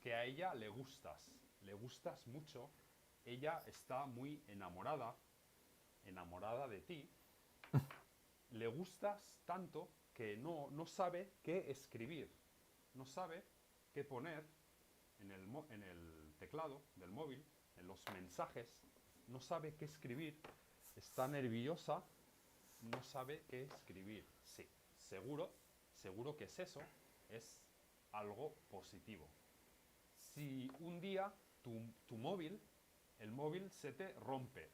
que a ella le gustas mucho, ella está muy enamorada de ti, le gustas tanto que no sabe qué escribir, no sabe que poner en el teclado del móvil, en los mensajes, no sabe qué escribir, está nerviosa, no sabe qué escribir. Sí, seguro que es eso, es algo positivo. Si un día tu móvil, el móvil se te rompe,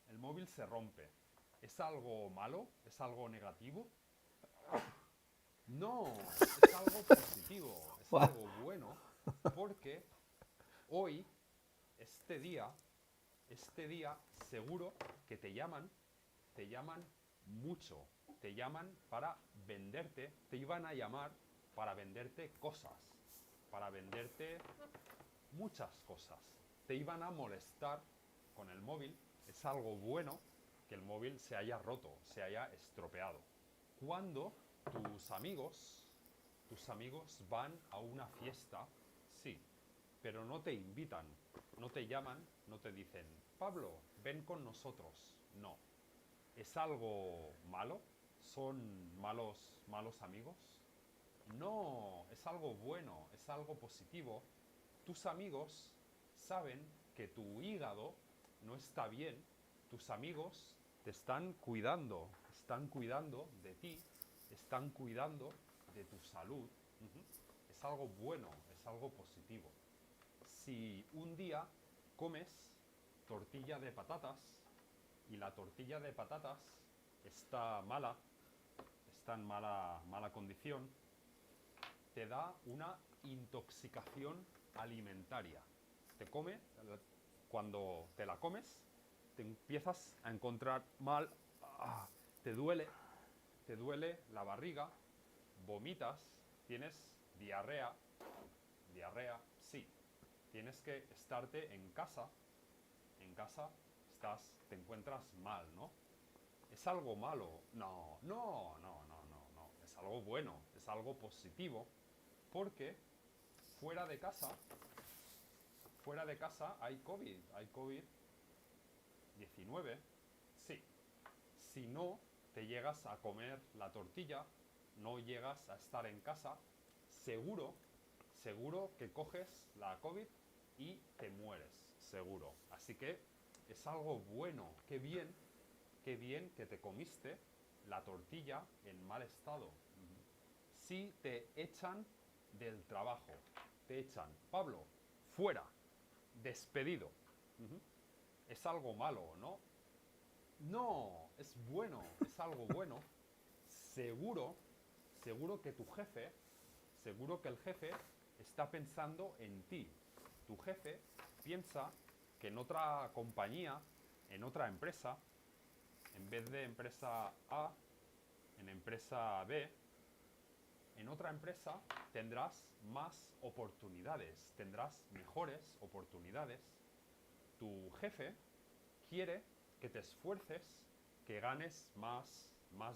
el móvil se rompe, ¿es algo malo? ¿Es algo negativo? No, es algo positivo, es What? algo bueno, porque hoy, este día seguro que te llaman mucho, te llaman para venderte, te iban a llamar para venderte cosas, para venderte muchas cosas. Te iban a molestar con el móvil, es algo bueno que el móvil se haya roto, se haya estropeado. Cuando tus amigos van a una fiesta, sí, pero no te invitan, no te llaman, no te dicen, Pablo, ven con nosotros. No. ¿Es algo malo? ¿Son malos amigos? No, es algo bueno, es algo positivo. Tus amigos saben que tu hígado no está bien. Tus amigos te están cuidando de ti, están cuidando de tu salud. Ujú. Es algo bueno, es algo positivo. Si un día comes tortilla de patatas y la tortilla de patatas está en mala condición, te da una intoxicación alimentaria. Cuando te la comes, te empiezas a encontrar mal, te duele la barriga, vomitas, tienes diarrea, sí. Tienes que estarte en casa te encuentras mal, ¿no? ¿Es algo malo? No, es algo bueno, es algo positivo, porque fuera de casa hay COVID-19, sí. Si no te llegas a comer la tortilla, no llegas a estar en casa, seguro que coges la COVID y te mueres, seguro. Así que es algo bueno, qué bien que te comiste la tortilla en mal estado. Si te echan del trabajo, te echan, Pablo, fuera, despedido. Es algo malo, ¿no? No, es bueno, es algo bueno. Seguro que seguro que el jefe está pensando en ti. Tu jefe piensa que en otra compañía, en otra empresa, en vez de empresa A, en empresa B, en otra empresa tendrás más oportunidades, tendrás mejores oportunidades. Tu jefe quiere que te esfuerces, que ganes más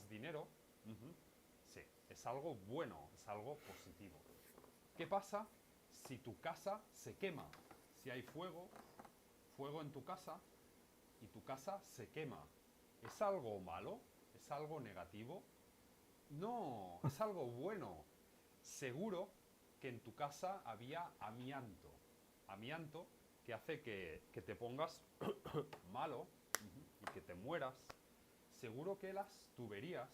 dinero. Sí, es algo bueno, es algo positivo. ¿Qué pasa si tu casa se quema? Si hay fuego en tu casa y tu casa se quema. ¿Es algo malo? ¿Es algo negativo? No, es algo bueno. Seguro que en tu casa había amianto. Amianto que hace que te pongas malo y que te mueras. Seguro que las tuberías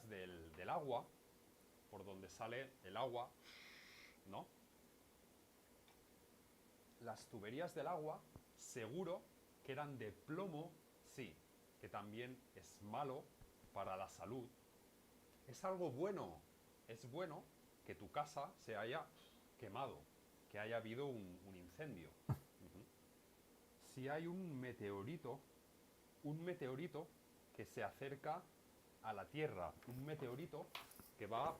del agua, por donde sale el agua, ¿no? Las tuberías del agua, seguro que eran de plomo, sí, que también es malo para la salud. Es algo bueno, es bueno que tu casa se haya quemado, que haya habido un incendio. Si hay un meteorito que se acerca a la Tierra, un meteorito que va a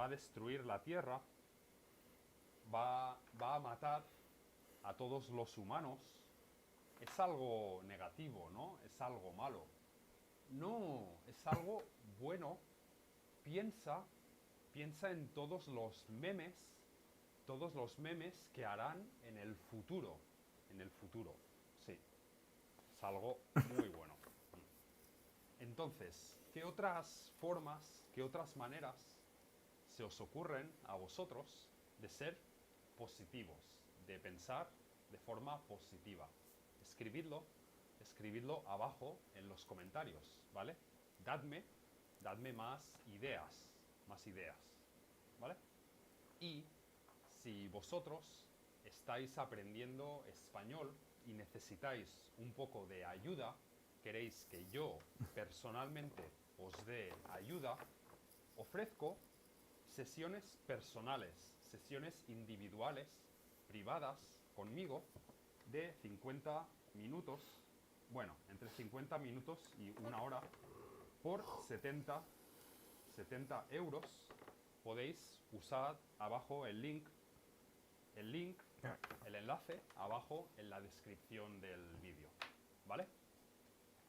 destruir la Tierra, va a matar a todos los humanos, es algo negativo, ¿no? Es algo malo. No, es algo bueno. Piensa en todos los memes que harán en el futuro. Sí, es algo muy bueno. Entonces, ¿qué otras formas, qué otras maneras se os ocurren a vosotros de ser positivos, de pensar de forma positiva? Escribidlo abajo en los comentarios, ¿vale? Dadme más ideas, ¿vale? Y si vosotros estáis aprendiendo español y necesitáis un poco de ayuda, queréis que yo personalmente os dé ayuda, ofrezco sesiones personales, sesiones individuales, privadas, conmigo, de 50 minutos, bueno, entre 50 minutos y una hora, por 70 euros. Podéis usar abajo el link, el enlace abajo en la descripción del vídeo, ¿vale?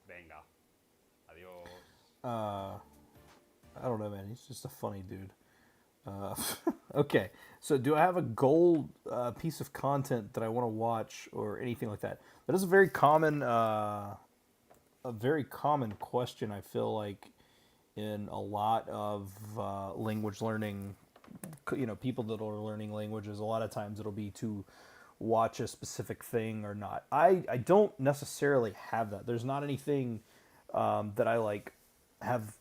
Venga, adiós. I don't know, man. He's just a funny dude. Okay, so do I have a gold piece of content that I want to watch or anything like that? That is a very common question. I feel like in a lot of language learning, people that are learning languages, a lot of times it'll be to watch a specific thing or not. I don't necessarily have that. There's not anything that I like have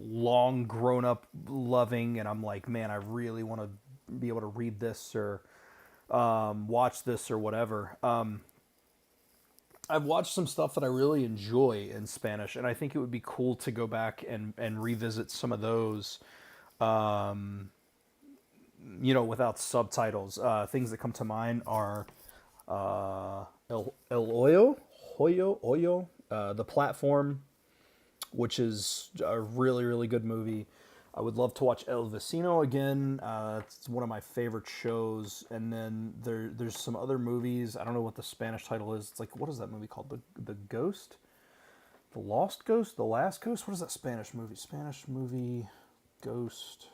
long grown up loving and I'm like, man, I really want to be able to read this or watch this or whatever. I've watched some stuff that I really enjoy in Spanish, and I think it would be cool to go back and revisit some of those, without subtitles. Things that come to mind are El Hoyo, The Platform, which is a really, really good movie. I would love to watch El Vecino again. It's one of my favorite shows. And then there's some other movies. I don't know what the Spanish title is. It's like, what is that movie called? The Ghost? The Lost Ghost? The Last Ghost? What is that Spanish movie? Spanish movie, Ghost.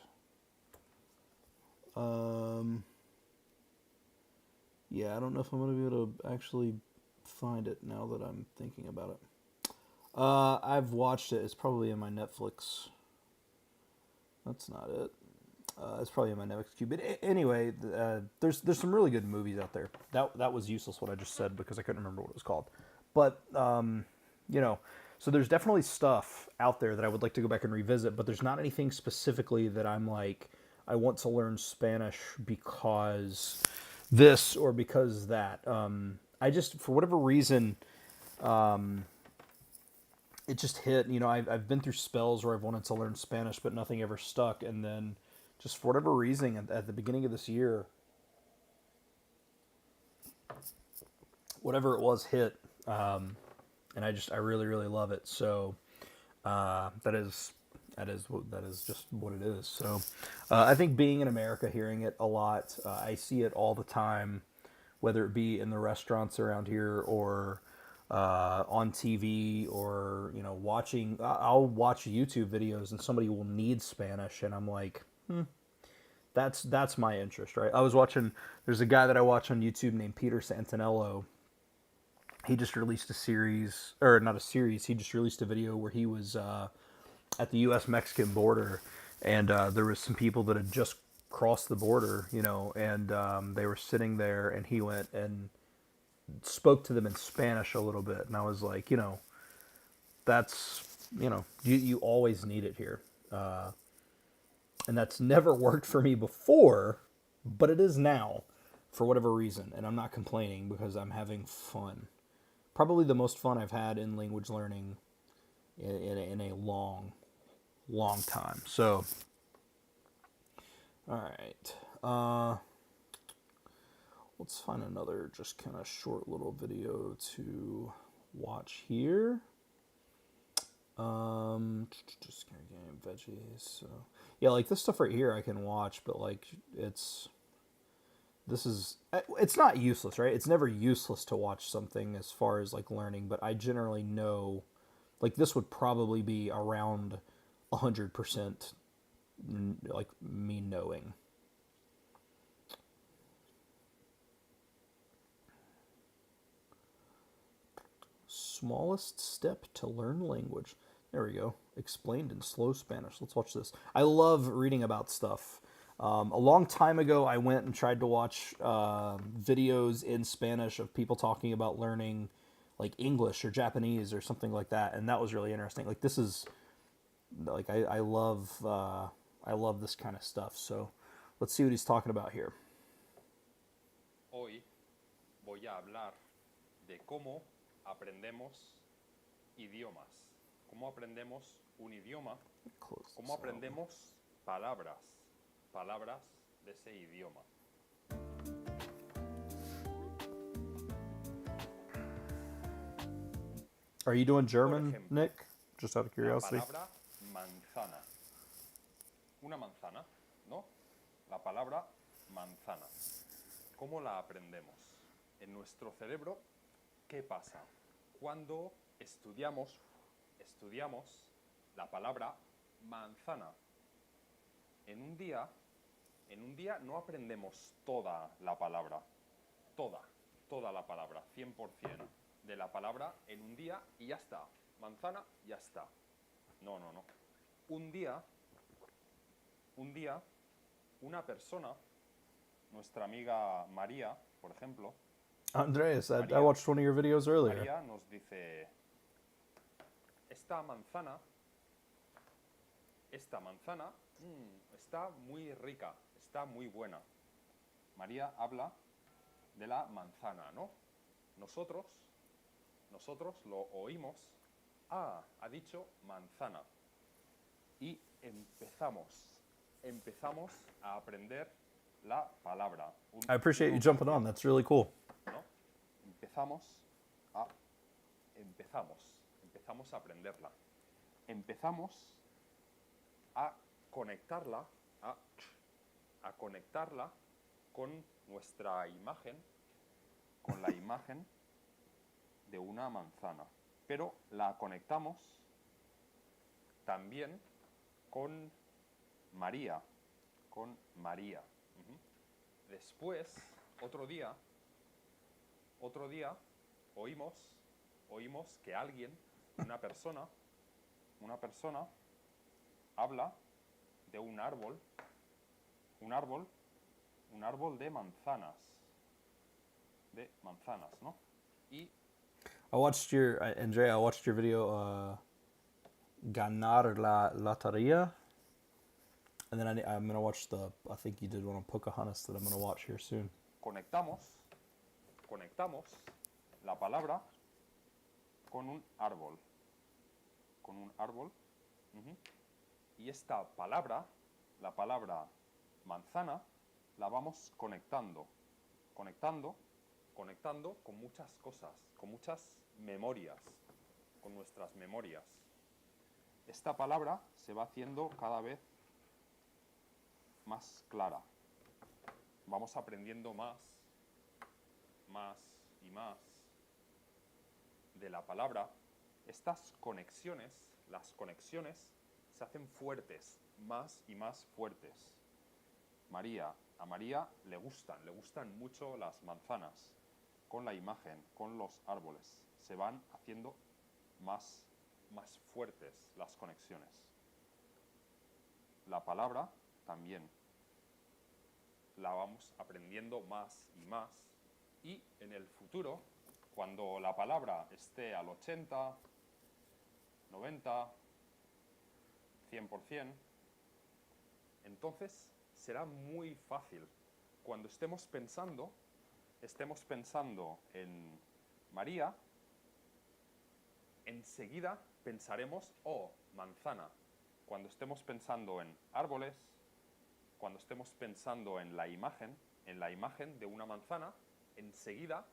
Yeah, I don't know if I'm going to be able to actually find it now that I'm thinking about it. I've watched it. It's probably in my Netflix. That's not it. It's probably in my Netflix queue. But anyway, there's some really good movies out there. That was useless what I just said because I couldn't remember what it was called. But so there's definitely stuff out there that I would like to go back and revisit. But there's not anything specifically that I'm like, I want to learn Spanish because this or because that. I just, for whatever reason, it just hit. I've been through spells where I've wanted to learn Spanish, but nothing ever stuck. And then just for whatever reason, at the beginning of this year, whatever it was hit. And I really, really love it. So that is just what it is. So I think being in America, hearing it a lot, I see it all the time, whether it be in the restaurants around here or on TV or watching. I'll watch YouTube videos and somebody will need Spanish, and I'm like, that's my interest, right? I was watching. There's a guy that I watch on YouTube named Peter Santinello. He just released a series, or not a series. He just released a video where he was at the U.S.-Mexican border, and there was some people that had just crossed the border, and they were sitting there, and he went and spoke to them in Spanish a little bit, and I was like, that's, you always need it here, and that's never worked for me before, but it is now, for whatever reason, and I'm not complaining because I'm having fun. Probably the most fun I've had in language learning in a long time. So, all right. Let's find another just kind of short little video to watch here. Just gonna game veggies. So yeah, like this stuff right here I can watch, but like it's not useless, right? It's never useless to watch something as far as like learning, but I generally know, like this would probably be around 100% like me knowing. Smallest step to learn language. There we go. Explained in slow Spanish. Let's watch this. I love reading about stuff. A long time ago, I went and tried to watch videos in Spanish of people talking about learning like English or Japanese or something like that, and that was really interesting. Like this is like I love this kind of stuff. So let's see what he's talking about here. Hoy voy a hablar de cómo aprendemos idiomas. Cómo aprendemos un idioma. Cómo aprendemos palabras. Palabras de ese idioma. Are you doing German, ejemplo, Nick? Just out of curiosity. La palabra manzana. Una manzana, ¿no? La palabra manzana. ¿Cómo la aprendemos? En nuestro cerebro, ¿qué pasa? Cuando estudiamos la palabra manzana. En un día no aprendemos toda la palabra. Toda la palabra, 100% de la palabra en un día y ya está. Manzana, ya está. No. Un día, una persona, nuestra amiga María, por ejemplo, Andreas, I María- watched one of your videos earlier. María nos dice, esta manzana está muy rica, está muy buena. María habla de la manzana, ¿no? Nosotros lo oímos, ha dicho manzana. Y empezamos a aprender la palabra. I appreciate you jumping on. That's really cool. ¿No? Empezamos a aprenderla. Empezamos a conectarla, a conectarla con nuestra imagen, con la imagen de una manzana. Pero la conectamos también con María. Ujú. Después, otro día, oímos que alguien, una persona, habla de un árbol de manzanas, ¿no? Y I watched your Andrea. I watched your video, ganar la lotería, and then I'm gonna watch the. I think you did one on Pocahontas that I'm gonna watch here soon. conectamos la palabra con un árbol. Ujú. Y esta palabra, la palabra manzana, la vamos conectando con muchas cosas, con muchas memorias, con nuestras memorias. Esta palabra se va haciendo cada vez más clara. Vamos aprendiendo más y más de la palabra. Estas conexiones, las conexiones se hacen fuertes, más y más fuertes. A María le gustan mucho las manzanas, con la imagen, con los árboles. Se van haciendo más fuertes las conexiones. La palabra también la vamos aprendiendo más y más, y en el futuro, cuando la palabra esté al 80, 90, 100%, entonces será muy fácil. Cuando estemos pensando en María, enseguida pensaremos, manzana. Cuando estemos pensando en árboles, cuando estemos pensando en la imagen de una manzana, enseguida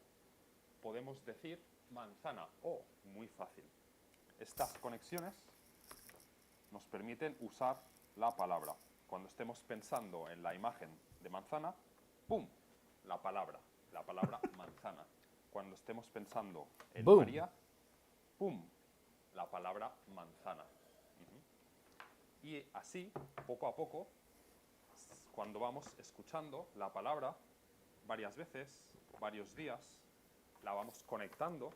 podemos decir manzana. Muy fácil. Estas conexiones nos permiten usar la palabra. Cuando estemos pensando en la imagen de manzana, ¡pum!, la palabra manzana. Cuando estemos pensando en Boom. María, ¡pum!, la palabra manzana. Ujú. Y así, poco a poco, cuando vamos escuchando la palabra varias veces, varios días, la vamos conectando.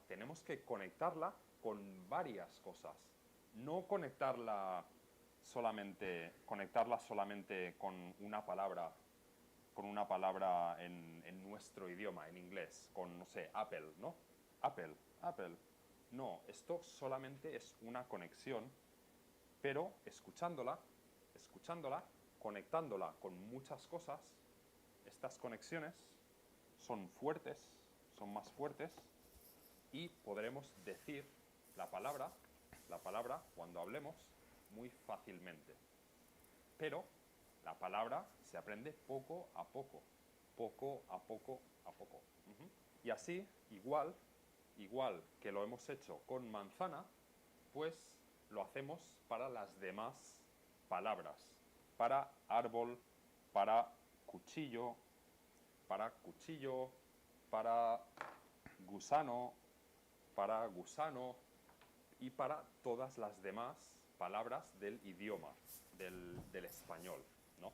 Tenemos que conectarla con varias cosas. No conectarla solamente con una palabra en nuestro idioma, en inglés, con, no sé, Apple, ¿no? Apple, Apple. No, esto solamente es una conexión, pero escuchándola, conectándola con muchas cosas, estas conexiones son fuertes, son más fuertes, y podremos decir la palabra, cuando hablemos, muy fácilmente. Pero la palabra se aprende poco a poco. Ujú. Y así, igual que lo hemos hecho con manzana, pues lo hacemos para las demás palabras. Para árbol, para cuchillo, para gusano, y para todas las demás palabras del idioma, del español, ¿no?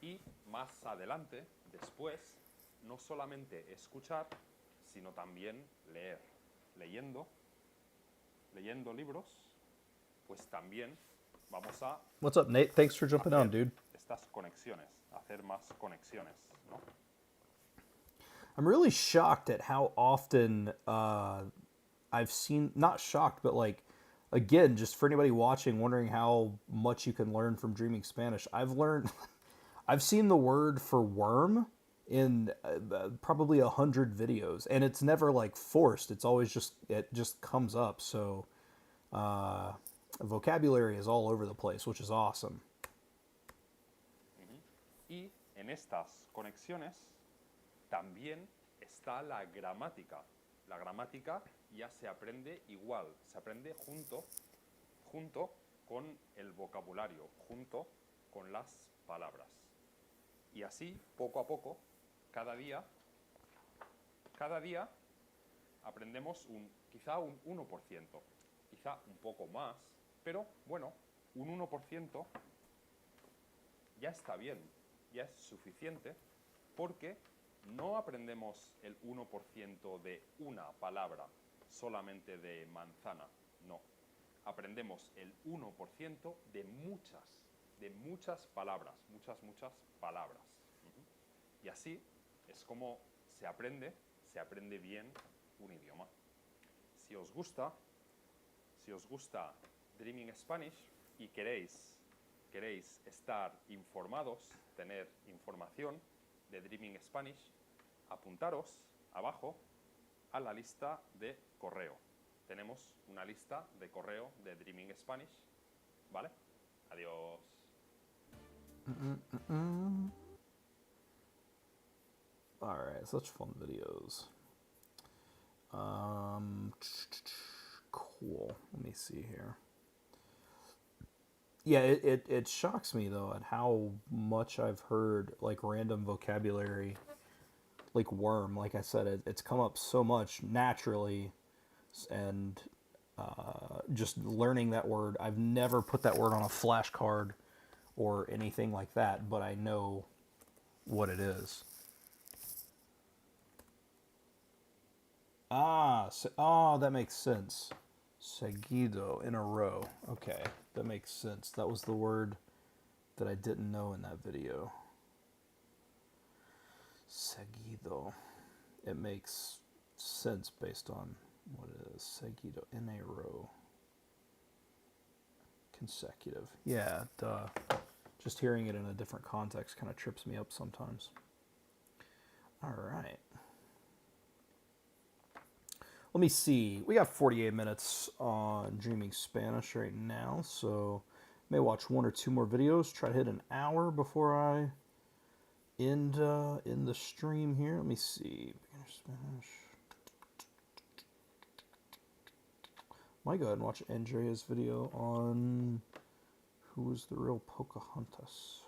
Y más adelante, después, no solamente escuchar, sino también leer. Leyendo libros, pues también vamos a What's up, Nate? Thanks for jumping on, hacer dude. estas conexiones, hacer más conexiones, ¿no? I'm really shocked at how often I've seen, not shocked, but like, again, just for anybody watching, wondering how much you can learn from Dreaming Spanish. I've seen the word for worm in probably 100 videos, and it's never like forced. It's always it just comes up. So vocabulary is all over the place, which is awesome. Y en estas conexiones también está la gramática. La gramática ya se aprende igual, se aprende junto con el vocabulario, junto con las palabras. Y así, poco a poco, cada día aprendemos quizá un 1%, quizá un poco más, pero bueno, un 1% ya está bien, ya es suficiente, porque no aprendemos el 1% de una palabra, solamente de manzana, no. Aprendemos el 1% de muchas palabras, muchas palabras. Y así es como se aprende bien un idioma. Si os gusta Dreaming Spanish y queréis estar informados, tener información de Dreaming Spanish, apuntaros abajo a la lista de correo. Tenemos una lista de correo de Dreaming Spanish, ¿vale? Adiós. All right, such fun videos. Cool. Let me see here. Yeah, it shocks me though at how much I've heard like random vocabulary, like worm. Like I said, it's come up so much naturally, and just learning that word. I've never put that word on a flashcard or anything like that, but I know what it is. That makes sense. Seguido, in a row. Okay, that makes sense. That was the word that I didn't know in that video. Seguido. It makes sense based on what it is. Seguido, in a row. Consecutive. Yeah, duh. Just hearing it in a different context kind of trips me up sometimes. All right. Let me see. We got 48 minutes on Dreaming Spanish right now, so may watch one or two more videos. Try to hit an hour before I end the stream here. Let me see. Beginner Spanish. Might go ahead and watch Andrea's video on who was the real Pocahontas.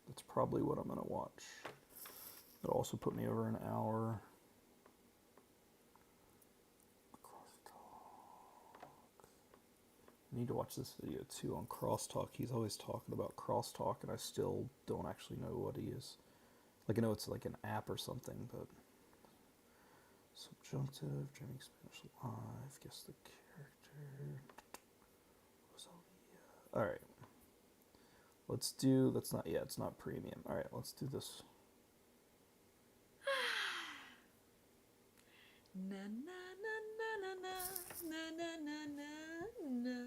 That's probably what I'm gonna watch. It'll also put me over an hour. Crosstalk. I need to watch this video too on crosstalk. He's always talking about crosstalk, and I still don't actually know what he is. Like, I know it's like an app or something, but Conjunctive, dreaming Spanish live, guess the character. Rosalia. Alright. Let's do, that's not, yeah, it's not premium. Alright, let's do this. Na na na na na na na na na na.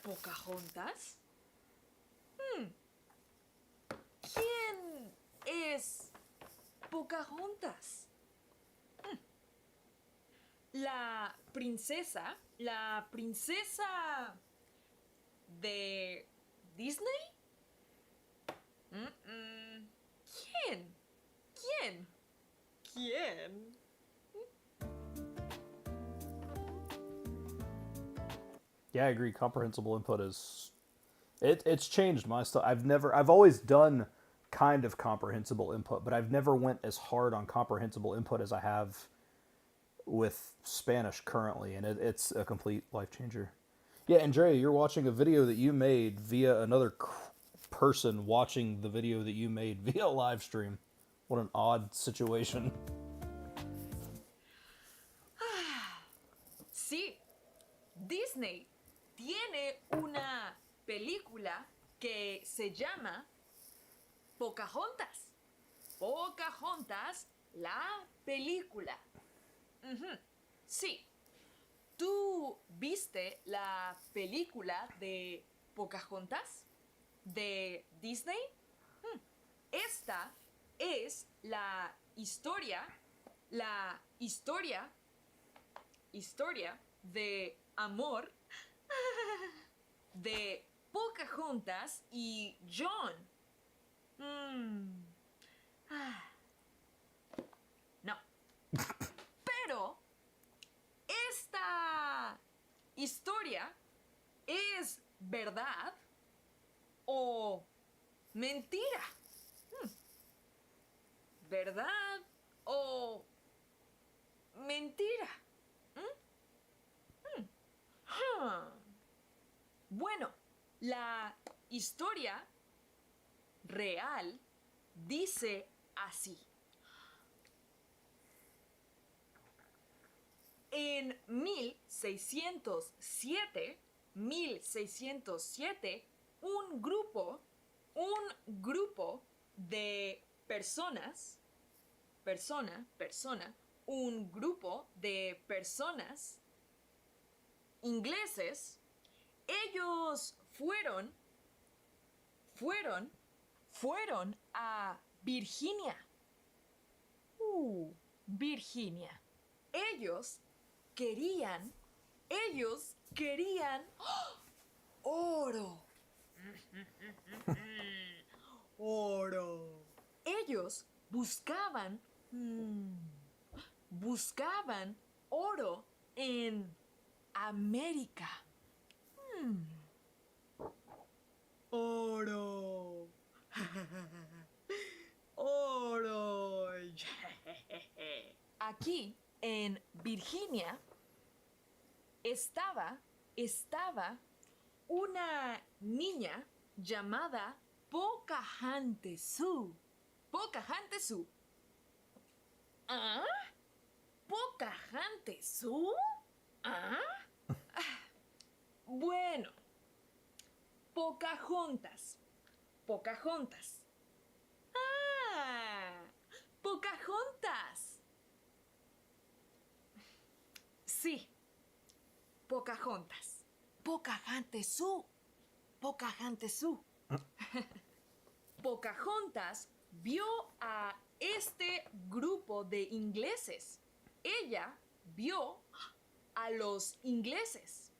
¿Pocahontas? ¿Quién es Pocahontas? La princesa de Disney? ¿Quién? ¿Quién? ¿Quién? Yeah, I agree. Comprehensible input is it's changed my stuff. I've always done kind of comprehensible input, but I've never went as hard on comprehensible input as I have with Spanish currently, and it's a complete life changer. Yeah, Andrea, you're watching a video that you made via another person watching the video that you made via live stream. What an odd situation. Sí, Disney tiene una película que se llama Pocahontas. Pocahontas, la película. Sí. ¿Tú viste la película de Pocahontas de Disney? Esta es la historia de amor de Pocahontas y John. No. Pero esta historia es verdad o mentira. ¿Verdad o mentira? Bueno, la historia real dice así. En 1607, un grupo de personas, un grupo de personas ingleses, ellos fueron a Virginia. Virginia. Ellos querían oro. Oro. Ellos buscaban oro en América. Oro. Oro. Aquí en Virginia estaba una niña llamada Pocahontas. Pocahontas. ¿Ah? ¿Pocahontas? ¿Ah? Bueno, Pocahontas. Ah, Pocahontas. Sí, Pocahontas. Pocahontas. Pocahontas vio a este grupo de ingleses. Ella vio a los ingleses.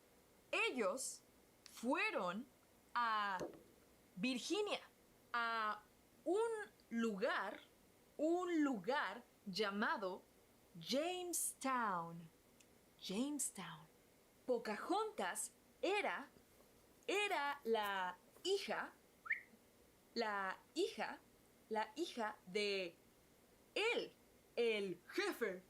Ellos fueron a Virginia, a un lugar llamado Jamestown. Pocahontas era la hija de él, el jefe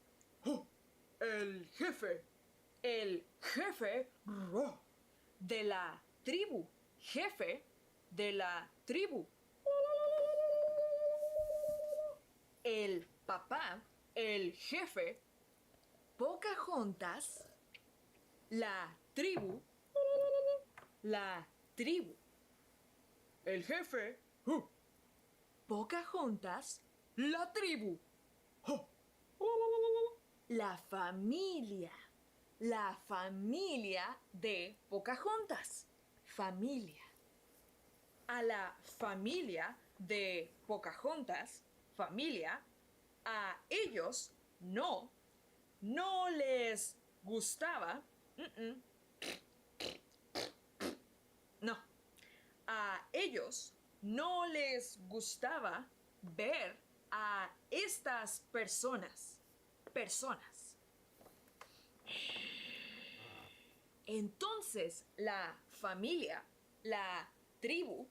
de la tribu, jefe de la tribu. El papá, el jefe, Pocahontas, la tribu, la tribu. El jefe, Pocahontas, la tribu. La familia de Pocahontas. Familia. A la familia de Pocahontas, familia, a ellos no les gustaba. No. A ellos no les gustaba ver a estas personas. Entonces la familia, la tribu,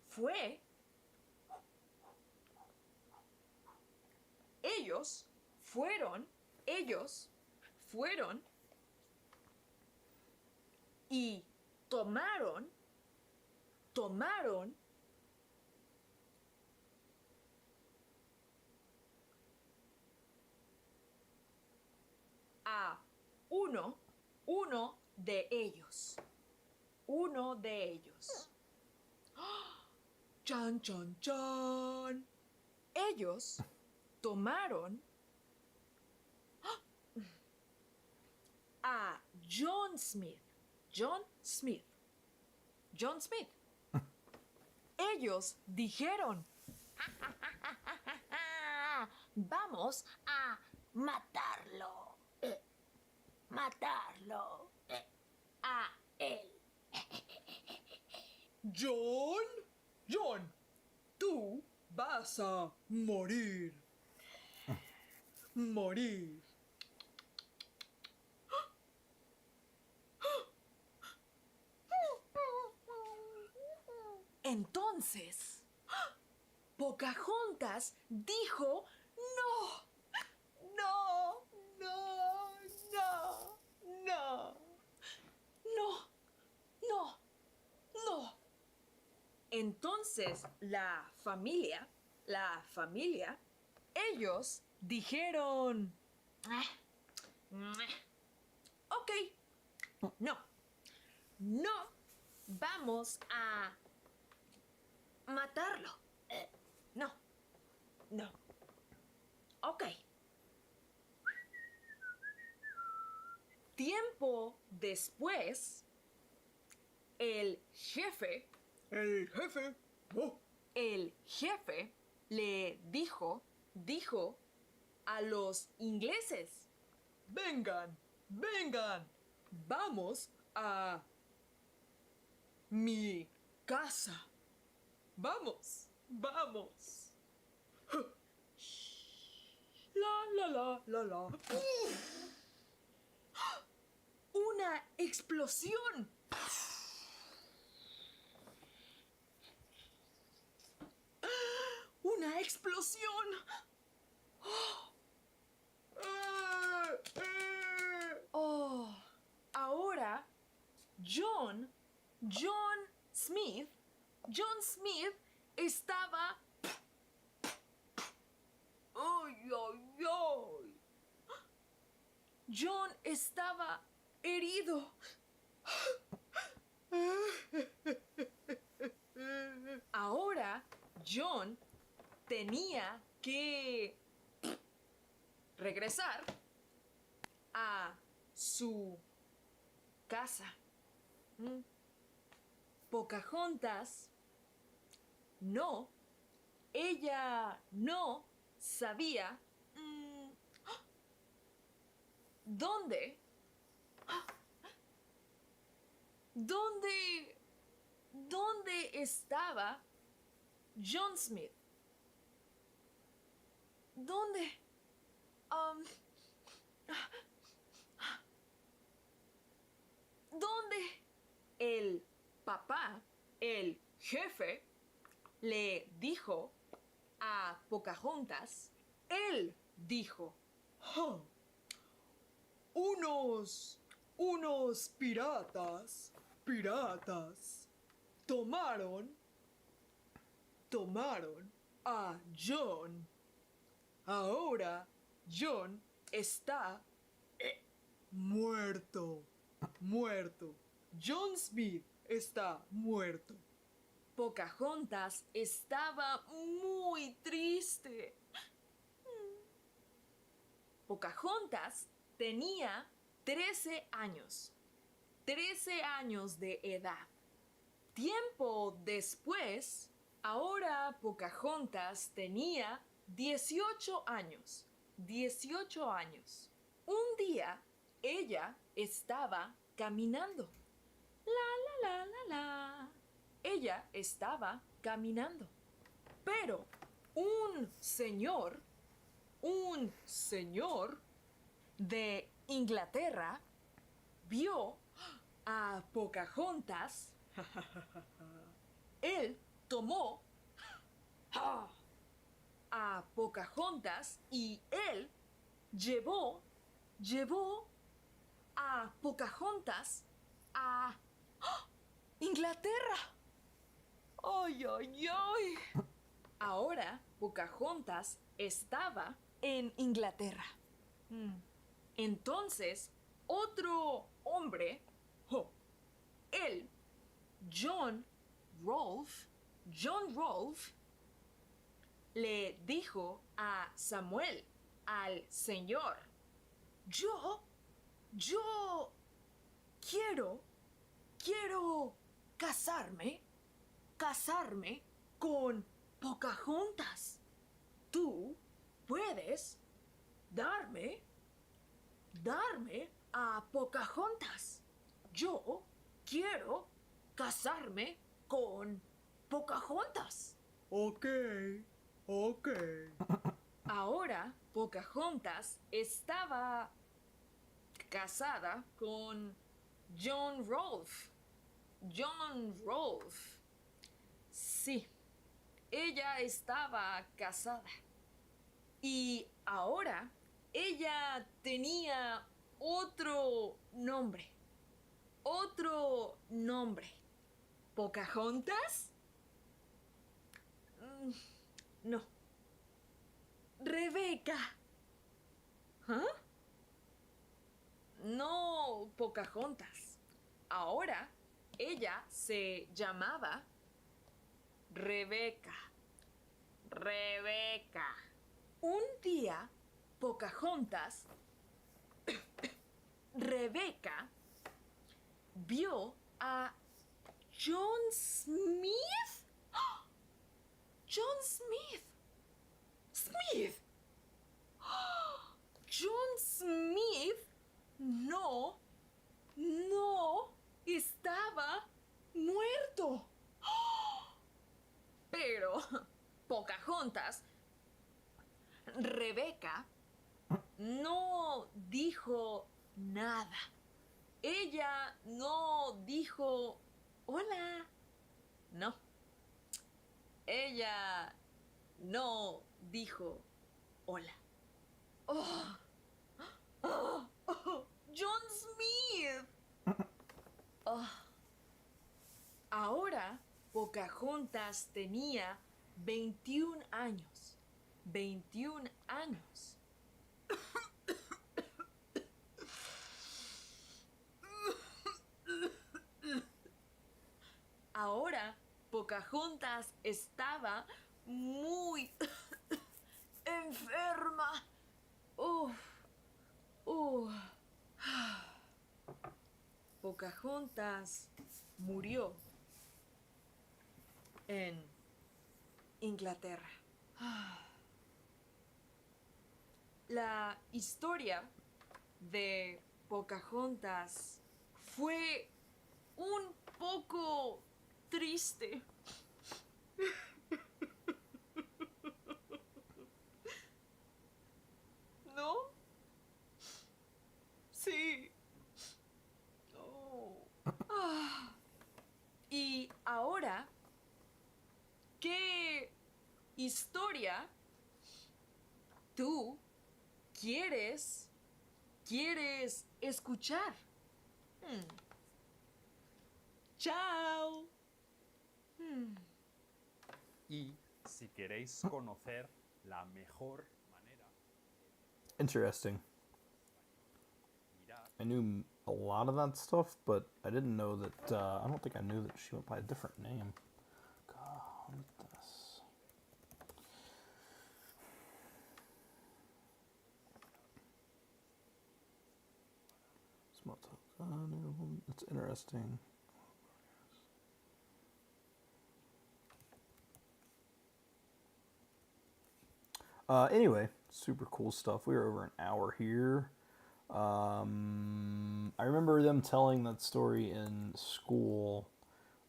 fue. Ellos fueron y tomaron a uno de ellos. Chan, chan, chan. Ellos tomaron a John Smith. Ellos dijeron, vamos a matarlo. A él. John, tú vas a morir. Entonces, Pocahontas dijo, no. Entonces la familia, ellos dijeron, ok, no vamos a matarlo. No. Ok. Tiempo después, el jefe le dijo a los ingleses, vengan, vamos a mi casa. Vamos. La. Una explosión. Una explosión. Oh, ahora John Smith estaba. ¡Ay! John estaba herido. Ahora John tenía que regresar a su casa. Pocahontas ella no sabía dónde estaba John Smith. ¿Dónde? ¿Dónde? El papá, el jefe, le dijo a Pocahontas, él dijo, unos piratas piratas tomaron a John. Ahora John está muerto. John Smith está muerto. Pocahontas estaba muy triste. Pocahontas tenía 13 años. 13 años de edad. Tiempo después, ahora Pocahontas tenía 18 años. 18 años. Un día, ella estaba caminando. La. Ella estaba caminando. Pero un señor de Inglaterra vio a Pocahontas. Él tomó a Pocahontas y él llevó a Pocahontas a Inglaterra. ¡Ay! Ahora Pocahontas estaba en Inglaterra. Entonces, otro hombre, él, John Rolfe, le dijo a Samuel, al Señor, yo quiero casarme con Pocahontas. ¿Tú puedes darme a Pocahontas? Yo quiero casarme con Pocahontas. Ok. Ahora Pocahontas estaba casada con John Rolfe. Sí, ella estaba casada. Y ahora ella tenía otro nombre. ¿Pocahontas? No. Rebeca. ¿Ah? No, Pocahontas. Ahora ella se llamaba Rebeca. Un día, Pocahontas, Rebeca, vio a John Smith. John Smith. John Smith no estaba muerto. Pero Pocahontas, Rebeca, no dijo nada. Ella no dijo hola. No. Ella no dijo hola. John Smith. Ahora Pocahontas tenía 21 años. 21 años. Ahora Pocahontas estaba muy enferma. Pocahontas murió en Inglaterra. La historia de Pocahontas fue un poco triste. ¿No? Sí. Y ahora, ¿qué historia tú quieres escuchar? Chao. Y si queréis conocer la mejor manera, Interesting. mirad. I knew a lot of that stuff, but I didn't know that. I don't think I knew that she went by a different name. Pocahontas. That's interesting. Anyway, super cool stuff. We were over an hour here. I remember them telling that story in school.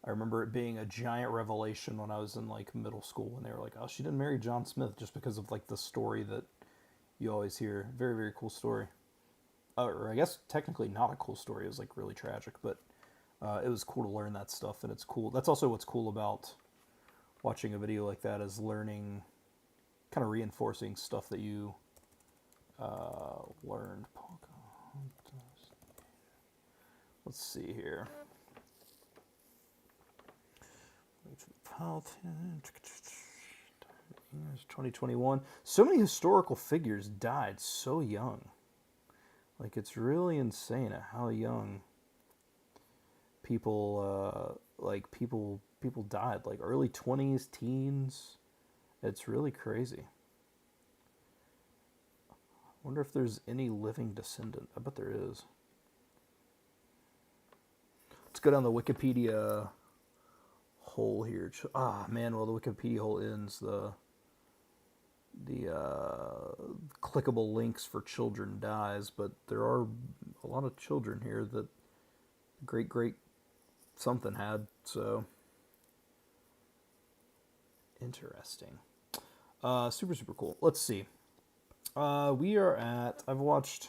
I remember it being a giant revelation when I was in like middle school, when they were like, "Oh, she didn't marry John Smith," just because of like the story that you always hear. Very, very cool story. Or I guess technically not a cool story. It was like really tragic, but it was cool to learn that stuff, and it's cool. That's also what's cool about watching a video like that, is learning, kind of reinforcing stuff that you learned. Pocahontas. Let's see here. 2021. So many historical figures died so young. Like, it's really insane at how young people people died, like early 20s, teens. It's really crazy. I wonder if there's any living descendant. I bet there is. Let's go down the Wikipedia hole here. Man, well, the Wikipedia hole ends. The clickable links for children dies, but there are a lot of children here that great something had, so interesting. Super cool. Let's see. We are at, I've watched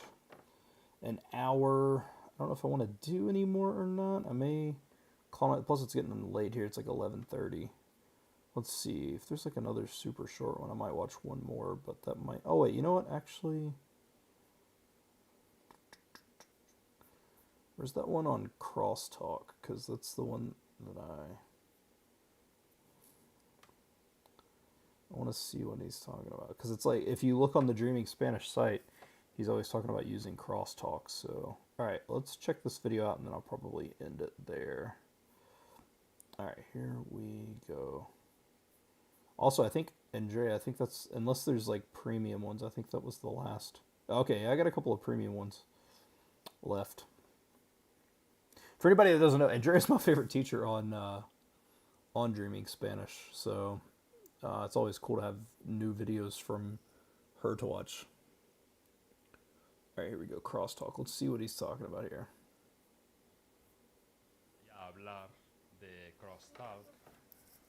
an hour. I don't know if I want to do any more or not. I may call it, plus it's getting late here. It's like 11:30. Let's see if there's like another super short one. I might watch one more, but that might, oh wait, you know what, actually, where's that one on crosstalk? Because that's the one that I want to see what he's talking about. Because it's like, if you look on the Dreaming Spanish site, he's always talking about using crosstalk. So, alright, let's check this video out, and then I'll probably end it there. Alright, here we go. Also, I think, Andrea, I think that's, unless there's like premium ones, I think that was the last. Okay, I got a couple of premium ones left. For anybody that doesn't know, Andrea's my favorite teacher on Dreaming Spanish, so it's always cool to have new videos from her to watch. Alright, here we go, crosstalk. Let's see what he's talking about here. Voy a hablar de crosstalk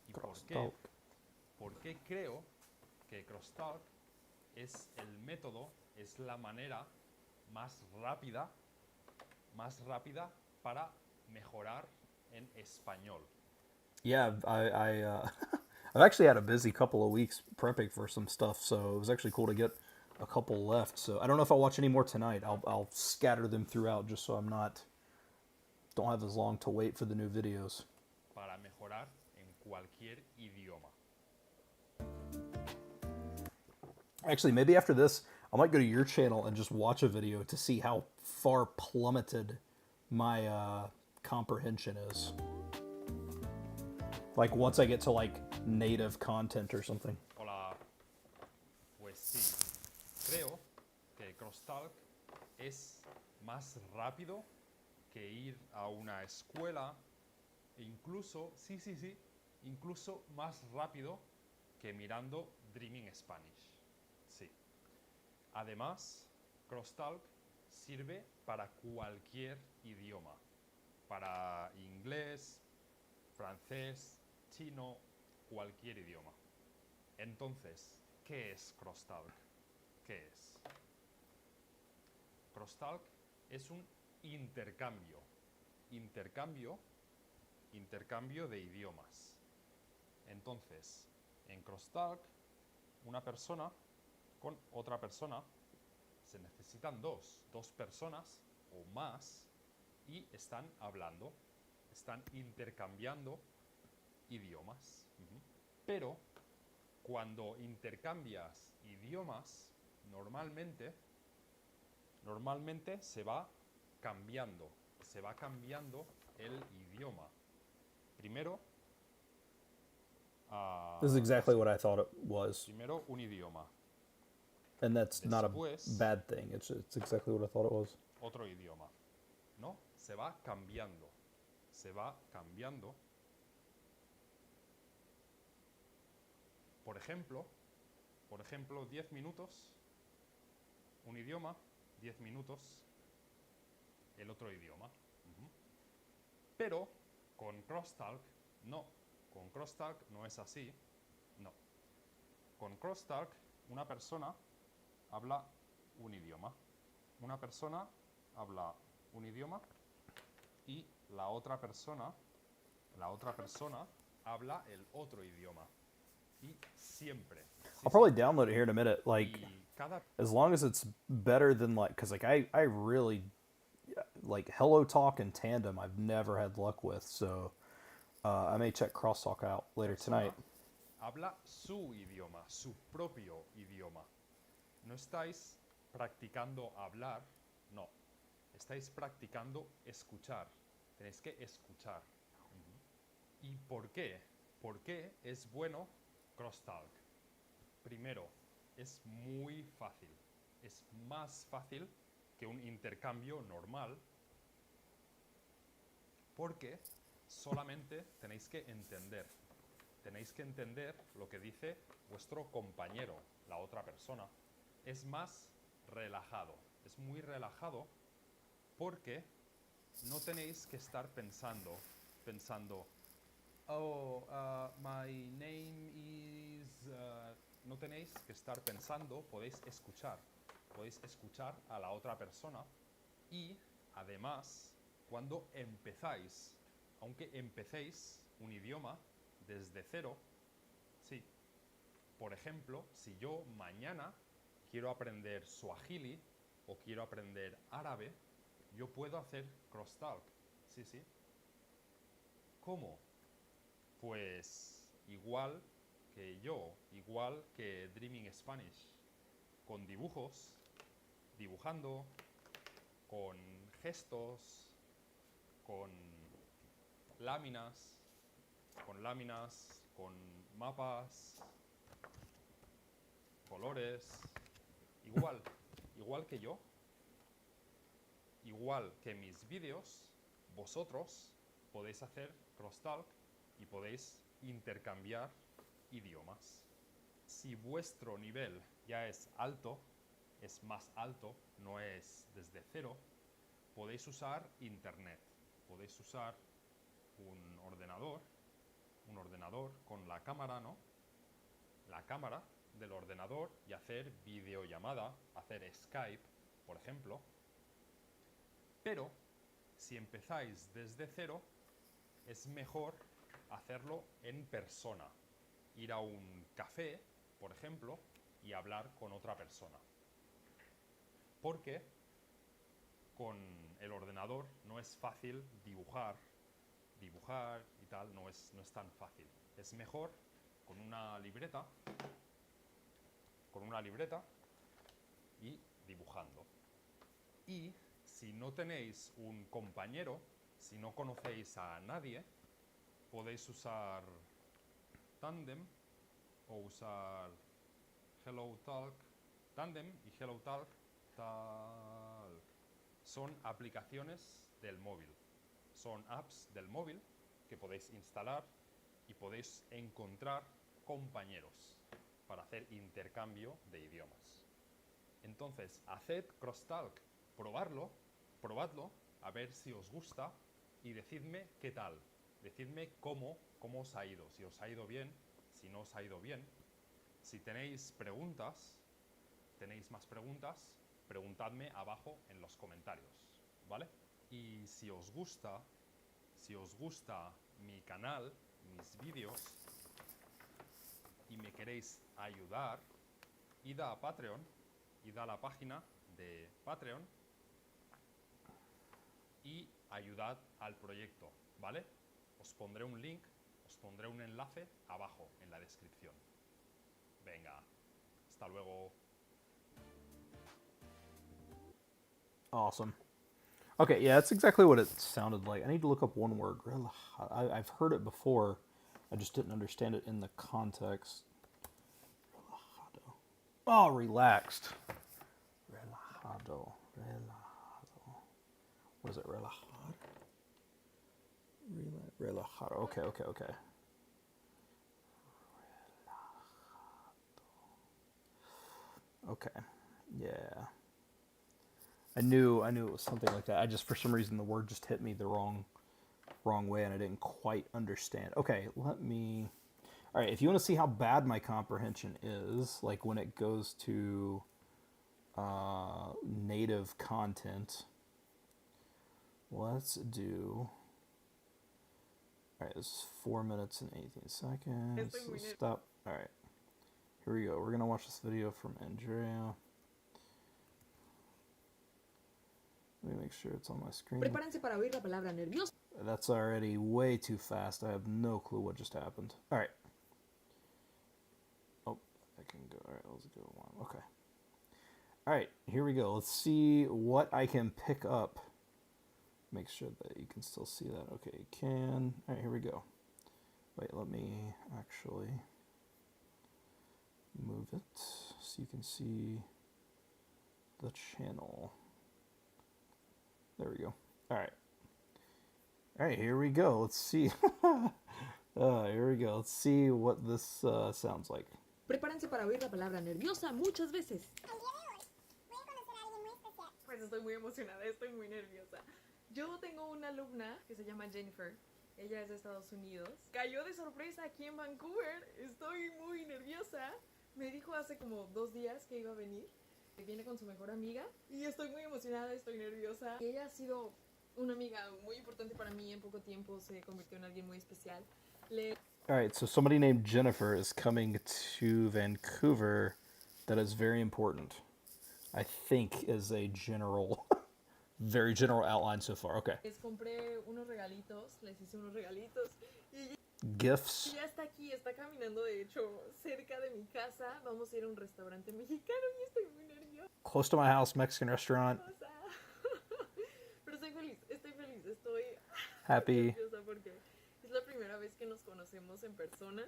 y Crosstalk. por qué creo que crosstalk es el método, es la manera más rápida para mejorar en español. Yeah, I've actually had a busy couple of weeks prepping for some stuff, so it was actually cool to get a couple left. So I don't know if I'll watch any more tonight. I'll scatter them throughout just so don't have as long to wait for the new videos. Para mejorar en cualquier idioma. Actually, maybe after this, I might go to your channel and just watch a video to see how far plummeted my comprehension is. Like, once I get to, like, native content or something. Hola. Pues sí, creo que crosstalk es más rápido que ir a una escuela, e incluso, incluso más rápido que mirando Dreaming Spanish. Sí. Además, crosstalk sirve para cualquier idioma. Para inglés, francés, chino, cualquier idioma. Entonces, ¿qué es crosstalk? ¿Qué es? Crosstalk es un intercambio de idiomas. Entonces, en crosstalk, una persona con otra persona, se necesitan dos personas o más, y están hablando. están intercambiando idiomas. Pero cuando intercambias idiomas, normalmente se va cambiando el idioma. Primero, This is exactly what I thought it was. primero un idioma, And that's not a Después- bad thing. It's exactly what I thought it was. otro idioma, ¿no? Se va cambiando. Por ejemplo, 10 minutos, un idioma, 10 minutos, el otro idioma. Pero con crosstalk no. Con crosstalk no es así. No. Con crosstalk una persona habla un idioma. Una persona habla un idioma y la otra persona habla el otro idioma. Y siempre. Sí, I'll probably sí. download it here in a minute. Like, Y cada as long as it's better than like, because like I really like Hello Talk and Tandem. I've never had luck with, so I may check Crosstalk out later tonight. habla su idioma, su propio idioma. No estáis practicando hablar, no. Estáis practicando escuchar. Tenéis que escuchar. ¿Y por qué? ¿Por qué es bueno crosstalk? Primero, es muy fácil. Es más fácil que un intercambio normal porque solamente tenéis que entender. Tenéis que entender lo que dice vuestro compañero, la otra persona. Es más relajado. Es muy relajado porque no tenéis que estar pensando, my name is... no tenéis que estar pensando, podéis escuchar a la otra persona y además cuando empezáis, aunque empecéis un idioma desde cero, sí, por ejemplo, si yo mañana quiero aprender suajili o quiero aprender árabe, yo puedo hacer crosstalk, sí, sí. ¿Cómo? Pues igual que Dreaming Spanish, con dibujos, dibujando, con gestos, con láminas, con mapas, colores, igual que yo, igual que mis vídeos, vosotros podéis hacer crosstalk y podéis intercambiar idiomas. Si vuestro nivel ya es alto, es más alto, no es desde cero, podéis usar internet, podéis usar un ordenador con la cámara, ¿no? La cámara del ordenador y hacer videollamada, hacer Skype, por ejemplo. Pero si empezáis desde cero, es mejor hacerlo en persona. Ir a un café, por ejemplo, y hablar con otra persona. Porque con el ordenador no es fácil dibujar y tal, no es tan fácil. Es mejor con una libreta y dibujando. Y si no tenéis un compañero, si no conocéis a nadie, podéis usar Tandem o usar Hello Talk. Tandem y Hello Talk son aplicaciones del móvil. Son apps del móvil que podéis instalar y podéis encontrar compañeros para hacer intercambio de idiomas. Entonces, haced crosstalk, probadlo, a ver si os gusta y decidme qué tal. Decidme cómo os ha ido, si os ha ido bien, si no os ha ido bien. Si tenéis más preguntas, preguntadme abajo en los comentarios, ¿vale? Y si os gusta mi canal, mis vídeos, y me queréis ayudar, id a Patreon, id a la página de Patreon y ayudad al proyecto. ¿vale? Os pondré un link, os pondré un enlace abajo en la descripción. Venga, hasta luego. Awesome. Okay, yeah, that's exactly what it sounded like. I need to look up one word. I've heard it before. I just didn't understand it in the context. Relajado. Oh, relaxed. Relajado. Relajado. What is it? Relajado. Relajado. Okay, okay, okay. Okay. Yeah. I knew it was something like that. I just, for some reason, the word just hit me the wrong way, and I didn't quite understand. Okay, let me. All right, if you want to see how bad my comprehension is, like when it goes to native content, let's do. All right, this is 4 minutes and 18 seconds. Let's stop. All right, here we go. We're gonna watch this video from Andrea. Let me make sure it's on my screen. Prepárense para oír la palabra nervioso. That's already way too fast. I have no clue what just happened. All right. Oh, I can go. All right, let's go one. Okay. All right, here we go. Let's see what I can pick up. Make sure that you can still see that. Okay, you can. All right, here we go. Wait, let me actually move it so you can see the channel. There we go. All right. All right, here we go. Let's see. Here we go. Let's see what this sounds like. Prepárense para oír la palabra nerviosa muchas veces. Pues estoy muy emocionada, estoy muy nerviosa. Yo tengo una alumna que se llama Jennifer. Ella es de Estados Unidos. Cayó de sorpresa aquí en Vancouver. Estoy muy nerviosa. Me dijo hace como 2 días que iba a venir. Viene con su mejor amiga y estoy muy emocionada, estoy nerviosa. Ella ha sido una amiga muy importante para mí. En poco tiempo se convirtió en alguien muy especial. All right, so somebody named Jennifer is coming to Vancouver. That is very important. I think is a general, very general outline so far. Okay. Les compré unos regalitos, les hice unos regalitos. Y Gifts. ya está aquí, está caminando de hecho cerca de mi casa. Vamos a ir a un restaurante mexicano y estoy muy nerviosa. Close to my house, Mexican restaurant. Pero estoy feliz, estoy Happy. nerviosa porque es la primera vez que nos conocemos en persona.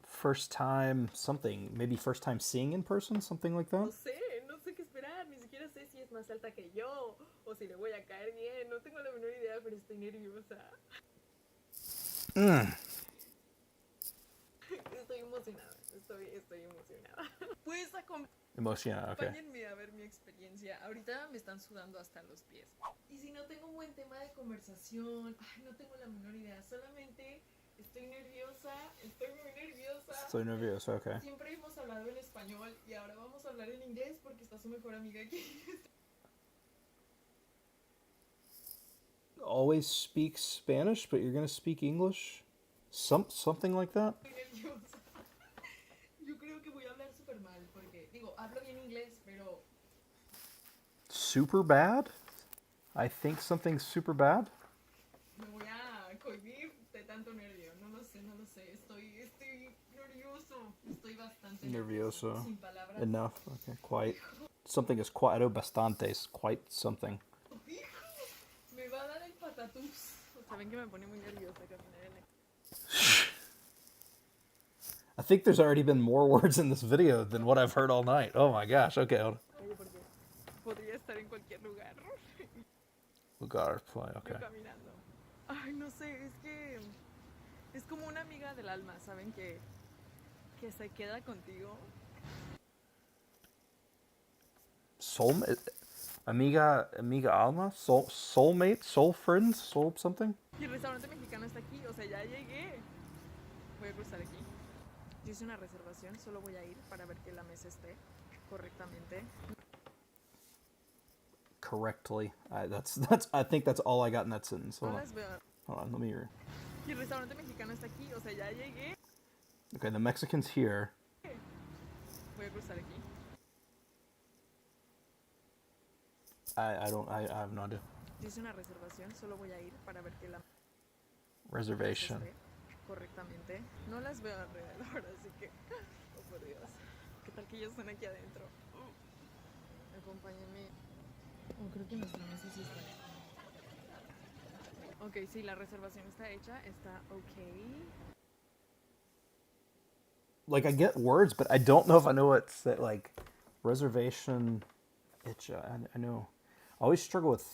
First time something, maybe first time seeing in person, something like that. No sé qué esperar, ni siquiera sé si es más alta que yo o si le voy a caer bien, no tengo la menor idea, pero estoy nerviosa. Estoy emocionada, estoy emocionada. Pues Emotional, okay. acompáñenme a ver mi experiencia. Ahorita me están sudando hasta los pies. Y si no tengo un buen tema de conversación, no tengo la menor idea, solamente estoy nerviosa, estoy muy nerviosa. Estoy nervioso, okay. Siempre hemos hablado en español y ahora vamos a hablar en inglés porque está su mejor amiga aquí. Always speak Spanish, but you're gonna speak English? Something like that? Estoy nerviosa. Yo creo que voy a hablar súper mal porque, digo, hablo bien inglés, pero... Super bad? I think something's super bad? Me voy a cohibir de tanto nervio. No lo sé. Estoy nervioso. Estoy bastante Nervioso. Sin palabras. Enough. Okay, quite. Something is quite. I know bastante is quite something. Me va a dar el patatús. Saben que me pone muy nerviosa caminar en la... I think there's already been more words in this video than what I've heard all night. Oh my gosh. Okay. calle porque podría estar en cualquier lugar. Lugar play. Okay. Yo caminando. Ay, no sé, es que es como una amiga del alma, ¿saben? Que se queda contigo. Amiga alma, soulmate, soul friends, soul something. Y el restaurante mexicano está aquí, o sea, ya llegué. Voy a cruzar aquí. Yo hice una reservación, solo voy a ir para ver que la mesa esté correctamente. Correctly. I think that's all I got in that sentence. Hold No on. las veo. Hold on. Let me hear. Y el restaurante mexicano está aquí, o sea, ya llegué. Okay, the Mexican's here. Voy a cruzar aquí. I have no idea. Hice una reservación, solo voy a ir para ver que la Reservation. esté correctamente. No las veo alrededor, así que... Oh, por Dios. ¿Qué tal que ellos están aquí adentro? Acompáñenme. Oh, creo que nuestra mesa sí está. Ok, sí, la reservación está hecha, está ok. Like, I get words, but I don't know if I know what's that, like, reservation, hecha. I know. I always struggle with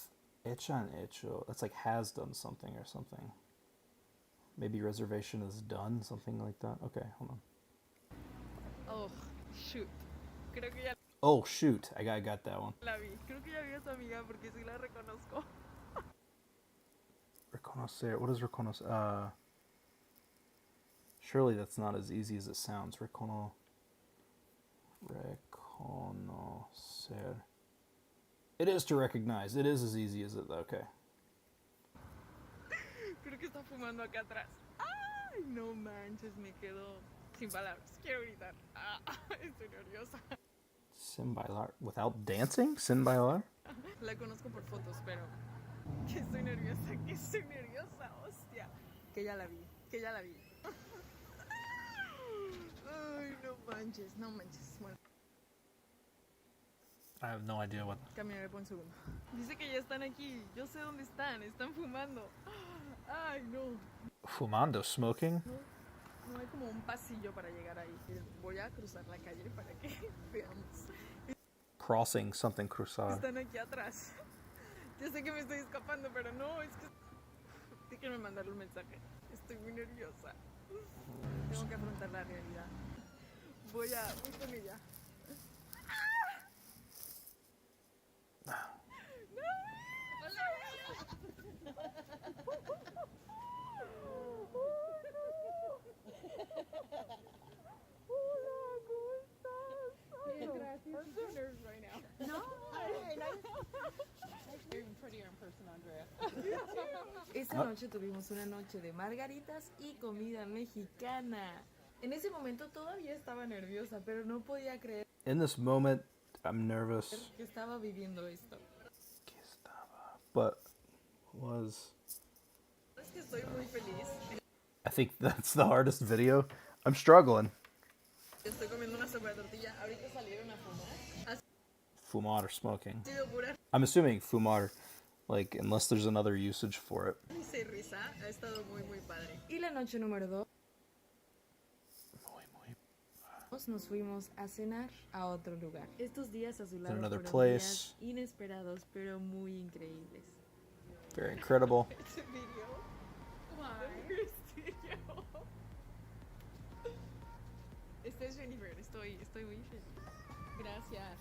hecha and hecho. That's like has done something or something. Maybe reservation is done, something like that. Okay, hold on. Oh, shoot. Creo que ya Oh, shoot. I got that one. la vi. Creo que ya vi a su amiga porque sí la reconozco. Reconocer. What is reconocer? Surely that's not as easy as it sounds. Reconocer. It is to recognize. It is as easy as it. Okay. Creo que está fumando acá atrás. Ay, no manches, me quedo sin palabras. Quiero gritar. Ah, estoy nerviosa. Sin bailar. Without dancing? Sin bailar? La conozco por fotos, pero que estoy nerviosa, hostia. Que ya la vi, que ya la vi. Ay, no manches, no manches. Bueno, I have no idea what. caminaré por un segundo. Dice que ya están aquí, yo sé dónde están fumando. Ay, no. Fumando, smoking? No hay como un pasillo para llegar ahí. Voy a cruzar la calle para que veamos. Crossing something cruzado. Están aquí atrás. Ya sé que me estoy escapando, pero no, es que... Déjenme mandarle un mensaje. Estoy muy nerviosa. Tengo que afrontar la realidad. Voy con ella. I'm so nervous right now. No, You're even prettier in person, Andrea. esa noche tuvimos una noche de margaritas y comida mexicana. En ese momento todavía estaba nerviosa, pero no podía creer In this moment, I'm nervous. que estaba viviendo esto. But was. Es que estoy muy feliz. I think that's the hardest video. I'm struggling. Estoy comiendo una sopa de tortilla. Ahorita salieron a fumar. Fumar or smoking. Ha sido pura I'm assuming fumar, like, unless there's another usage for it. risa y risa. Ha estado muy, muy padre. Y la noche número 2 nos fuimos a cenar a otro lugar. Estos días a su lado another fueron place. días inesperados, pero muy increíbles. Very incredible. Este video. Esta es Jennifer. Estoy muy feliz. Gracias.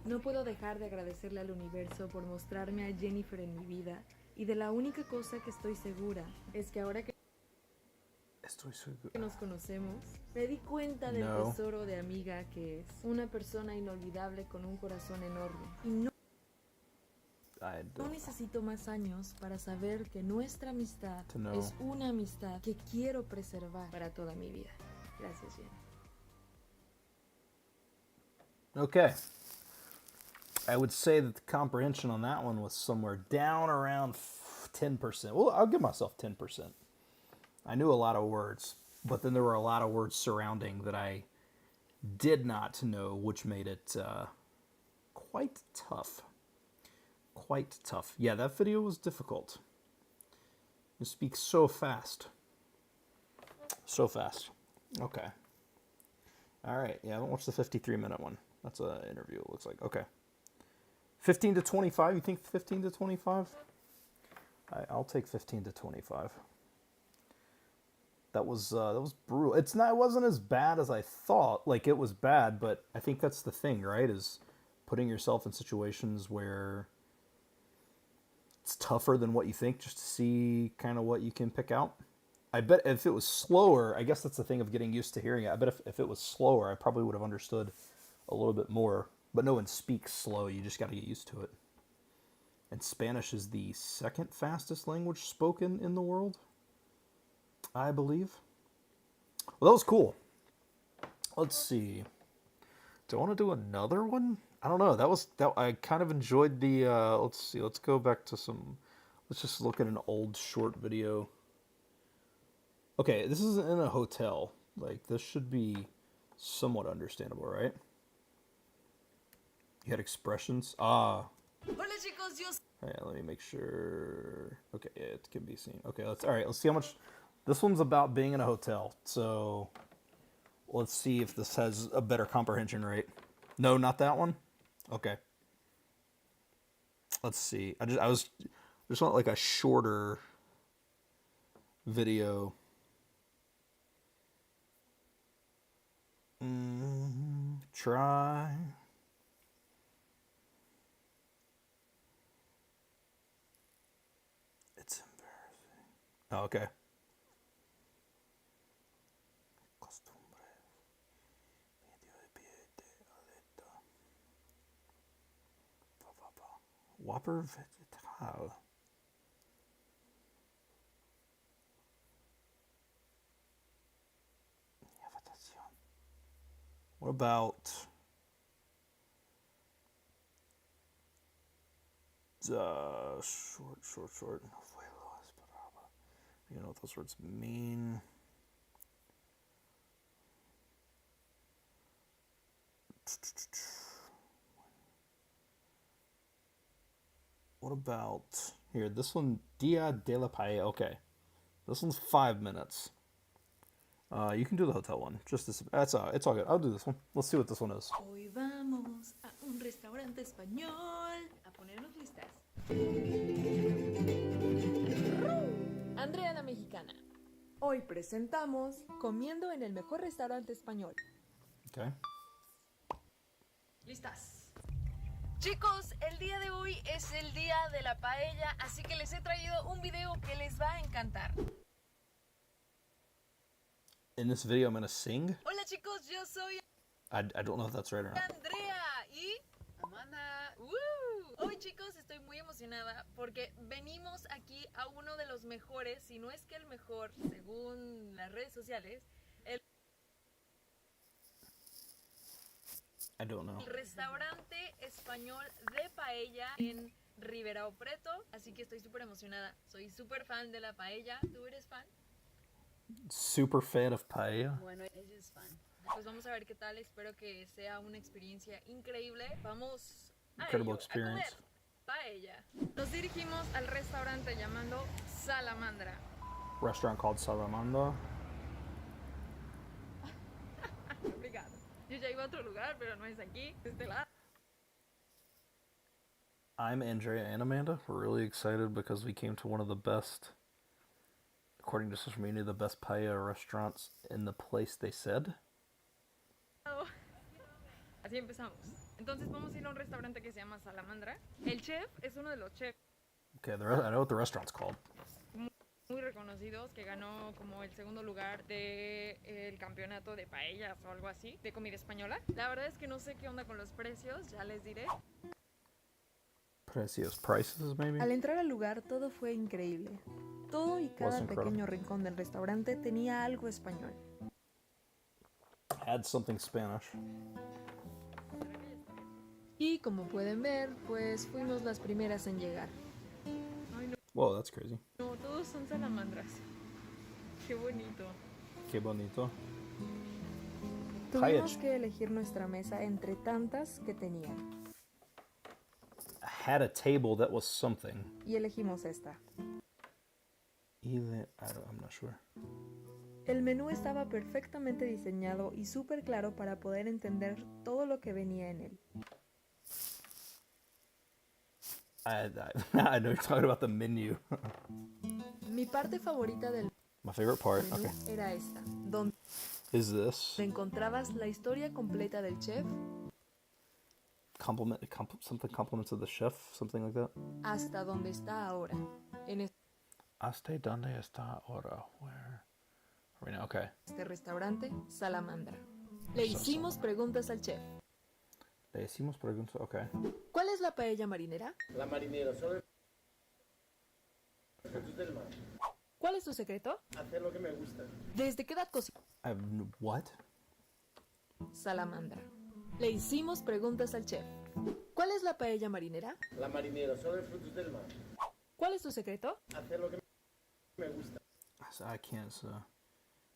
No puedo dejar de agradecerle al universo por mostrarme a Jennifer en mi vida. Y de la única cosa que estoy segura es que ahora que Estoy seguro. nos conocemos, me di cuenta del No. tesoro de amiga que es. Una persona inolvidable con un corazón enorme. Y no necesito más años para saber que nuestra amistad To know. es una amistad que quiero preservar para toda mi vida. Gracias, Jenny. Okay. I would say that the comprehension on that one was somewhere down around 10%. Well, I'll give myself 10%. I knew a lot of words, but then there were a lot of words surrounding that I did not know, which made it quite tough. Quite tough. Yeah, that video was difficult. You speak so fast. So fast. Okay. All right. Yeah, I haven't watched the 53-minute one. That's an interview, it looks like. Okay. 15 to 25? You think 15 to 25? I'll take 15 to 25. That was brutal. It wasn't as bad as I thought. Like, it was bad, but I think that's the thing, right? Is putting yourself in situations where it's tougher than what you think, just to see kind of what you can pick out. I bet if it was slower, I guess that's the thing of getting used to hearing it. I bet if it was slower, I probably would have understood a little bit more. But no one speaks slow. You just got to get used to it. And Spanish is the second fastest language spoken in the world, I believe. Well, that was cool. Let's see. Do I want to do another one? I don't know. I kind of enjoyed the. Let's see. Let's go back to some. Let's just look at an old short video. Okay, this is in a hotel. Like, this should be somewhat understandable, right? You had expressions. Ah. Hola chicos, yo Alright, let me make sure. Okay, yeah, it can be seen. Okay, let's see how much. This one's about being in a hotel, so let's see if this has a better comprehension rate. No, not that one. Okay. Let's see. I just want like a shorter video. Try. It's embarrassing. Oh, okay. Whopper vegetal. What about short? You know what those words mean. What about here? This one, Dia de la Paella. Okay, this one's 5 minutes. You can do the hotel one. Just this. It's all good. I'll do this one. Let's see what this one is. Hoy vamos a un restaurante español a ponernos listas. Andrea la mexicana. Hoy presentamos comiendo en el mejor restaurante español. Okay. Listas. Chicos, el día de hoy es el día de la paella, así que les he traído un video que les va a encantar. In this video, I'm gonna sing. Hola chicos, yo soy I don't know if that's right or not. Andrea y Amanda. Hoy chicos estoy muy emocionada porque venimos aquí a uno de los mejores, si no es que el mejor, según las redes sociales, I don't know. el restaurante español de paella en Ribeirão Preto, así que estoy súper emocionada. Soy súper fan de la paella. ¿Tú eres fan? Super fan of paella. Bueno, ella es fan. Pues vamos a ver qué tal. Espero que sea una experiencia increíble. Vamos a Incredible ello, experience. a comer paella. Nos dirigimos al restaurante llamando Salamandra. Restaurant called Salamanda. Obrigada. Yo ya iba a otro lugar, pero no es aquí. De este lado. I'm Andrea and Amanda. We're really excited because we came to one of the best, according to social media, the best paella restaurants in the place, they said. Así empezamos. Entonces vamos a ir a un restaurante que se llama Salamandra. El chef es uno de los chefs Okay, I know what the restaurant's called. muy reconocidos que ganó como el segundo lugar del campeonato de paellas o algo así, de comida española. La verdad es que no sé qué onda con los precios, ya les diré. Precios, prices, maybe? Al entrar al lugar todo fue increíble. Todo y cada incredible. pequeño rincón del restaurante tenía algo español. Add something Spanish. Y como pueden ver, pues fuimos las primeras en llegar. Ay, no, Whoa, that's crazy. no, todos son salamandras. Qué bonito. Qué bonito. Tuvimos que elegir nuestra mesa entre tantas que tenían. Had a table that was something. Y elegimos esta. I'm not sure. El menú estaba perfectamente diseñado y súper claro para poder entender todo lo que venía en él. I know you're talking about the menu. Mi parte favorita del My favorite part. menú Okay. era esta, donde Is this encontrabas la historia completa del chef something compliments of the chef, something like that? hasta donde está ahora. En Hasta donde está ahora? Where? Right now, okay. este restaurante, Salamandra. Le hicimos preguntas al chef. Le hicimos preguntas, okay. ¿Cuál es la paella marinera? La marinera, solo secretos del mar. ¿Cuál es tu secreto? Hacer lo que me gusta. ¿Desde qué edad cocinas? What? Salamandra. Le hicimos preguntas al chef. ¿Cuál es la paella marinera? La marinera, solo de frutos del mar. ¿Cuál es tu secreto? Hacer lo que me gusta. I can't.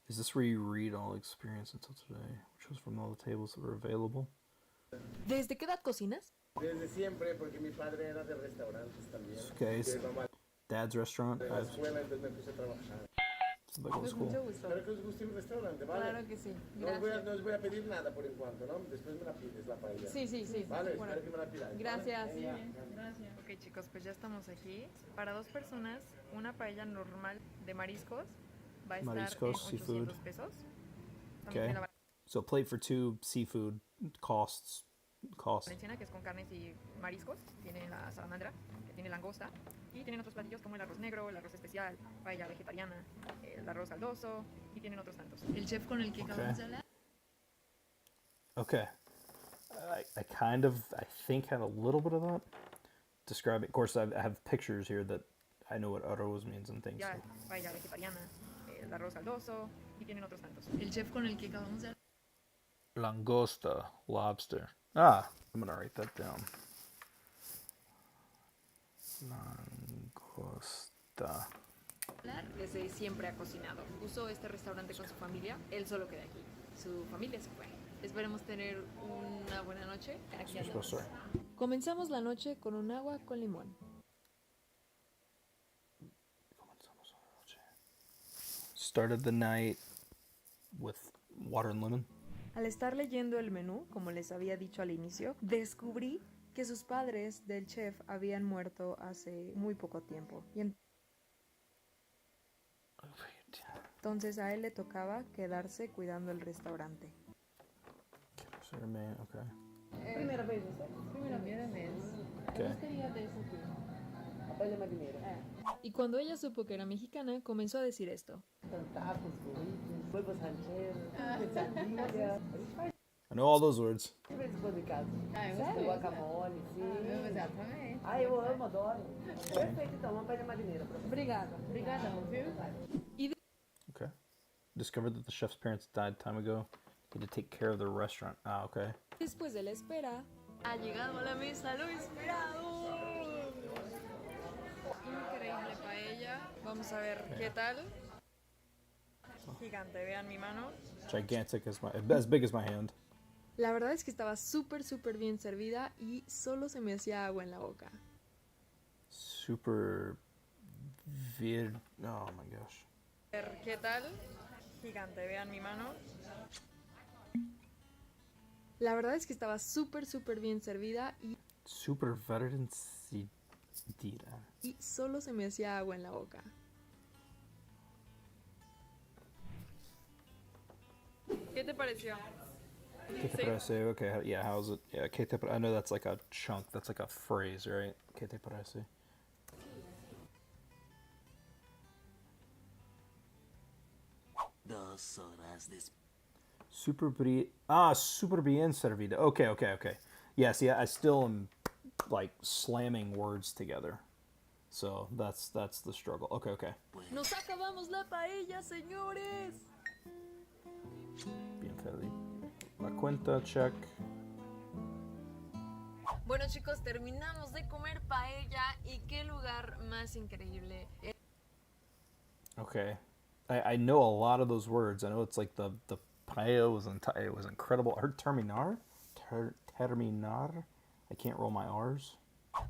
Is this where you read all experience until today, which was from all the tables that were available? ¿Desde qué edad cocinas? Desde siempre, porque mi padre era de restaurantes también. Okay, Mi mamá Dad's restaurant. de la escuela, entonces me puse a trabajar. Like old Pues school. mucho gusto. Espero que os guste mi restaurante, ¿vale? Claro que sí. No os Gracias. voy a pedir nada por enquanto, ¿no? Después me la pides, la paella. Sí, sí, sí. Vale, Bueno, espero que me la pidáis. ¿vale? gracias. Venga. Gracias. Ok, chicos, pues ya estamos aquí. Para 2 personas, una paella normal de mariscos va a estar Mariscos, en seafood. 800 pesos. También Okay. tiene la So plate for 2, seafood costs. valenciana, que es con carnes y mariscos. Tiene la salamandra, que tiene langosta. Y tienen otros platillos como el arroz negro, el arroz especial, paella vegetariana, el arroz caldoso. Y tienen otros tantos. El chef con el que acabamos de hablar. Okay. I think had a little bit of that. Describe it. Of course, I have pictures here that I know what arroz means and things. Ya, So. paella vegetariana, el arroz caldoso. Y tienen otros tantos. El chef con el que acabamos de hablar. Langosta, lobster. I'm gonna write that down. Langosta. Desde siempre ha cocinado. Usó este restaurante con su familia. Él solo queda aquí. Su familia se fue. Esperemos tener una buena noche. Aquí andamos. Sorry. Comenzamos la noche con un agua con limón. Started the night with water and lemon. Al estar leyendo el menú, como les había dicho al inicio, descubrí que sus padres del chef habían muerto hace muy poco tiempo. Y entonces a él le tocaba quedarse cuidando el restaurante. Okay. Primera vez, Primera vez. Okay. Gustaría de eso tú. Paella marinera. Y cuando ella supo que era mexicana, comenzó a decir esto. Tacos, burritos, huevos rancheros, quesadillas. I know all those words. Sempre esse pão de casa. Sério? Guacamole, sim. Exatamente. Ah, eu amo, adoro. Perfeito, então, uma paella marinera pra você. Obrigada. Obrigada, viu? Okay. Discovered that the chef's parents died time ago. He had to take care of the restaurant. Okay. Después de la espera, Ha llegado a la mesa lo esperado. Increíble paella. Vamos a ver qué tal. Gigante, vean mi mano. Gigantic as big as my hand. la verdad es que estaba súper bien servida y solo se me hacía agua en la boca. Super weird. Oh my gosh. A ver qué tal. Gigante, vean mi mano. La verdad es que estaba súper bien servida Super veteran y solo se me hacía agua en la boca. ¿Qué te pareció? ¿Qué te parece? Okay, yeah, how's it? Yeah, ¿qué te I know that's like a chunk, that's like a phrase, right? ¿Qué te parece? Super bien servida. Okay. Yeah, see, I still am like slamming words together. So that's the struggle. Okay. ¡Nos acabamos la paella, señores! Bien feliz. La cuenta, check. Bueno chicos, terminamos de comer paella y qué lugar más increíble. Okay. I know a lot of those words. I know it's like the paella was it was incredible. I heard terminar. Terminar. I can't roll my R's.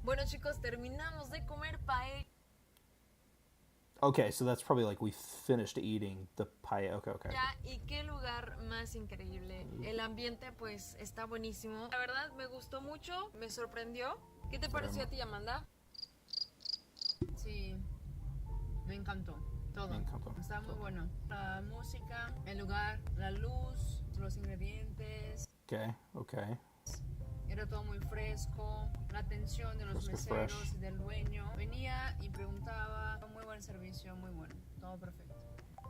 Bueno chicos, terminamos de comer paella. Okay, so that's probably like we finished eating the paella. Okay. Y qué lugar más increíble. El ambiente pues está buenísimo. La verdad me gustó mucho, me sorprendió. ¿Qué te pareció a ti, Amanda? Sí, me encantó. Todo. Me encantó. Está muy bueno. La música, el lugar, la luz, los ingredientes. Okay. Era todo muy fresco. La atención de los Fresco, meseros fresh. y del dueño. Venía y preguntaba. Muy buen servicio, muy bueno. Todo perfecto.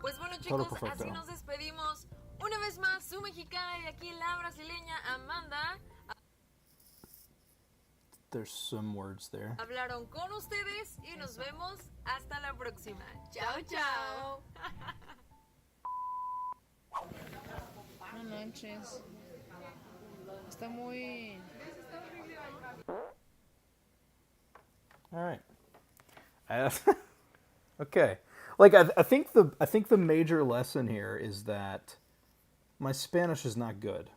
Pues bueno Todo chicos, perfecto. así nos despedimos. Una vez más, su mexicana y aquí la brasileña Amanda There's some words there. hablaron con ustedes y nos vemos hasta la próxima. Chao, chao. Buenas noches. Está muy... All right. Okay. Like I think the major lesson here is that my Spanish is not good.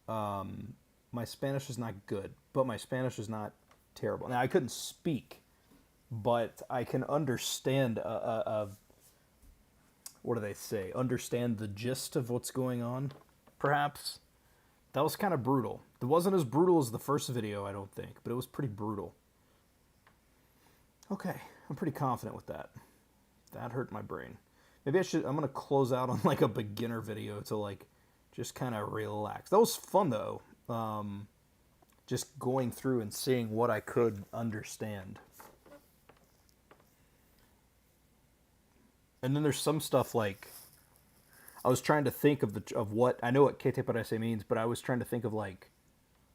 My Spanish is not good, but my Spanish is not terrible. Now I couldn't speak, but I can understand what do they say? Understand the gist of what's going on, perhaps. That was kind of brutal. It wasn't as brutal as the first video, I don't think, but it was pretty brutal. Okay, I'm pretty confident with that. That hurt my brain. Maybe I'm going to close out on like a beginner video to like just kind of relax. That was fun though. Just going through and seeing what I could understand. And then there's some stuff like I was trying to think of what I know what que te parece means, but I was trying to think of like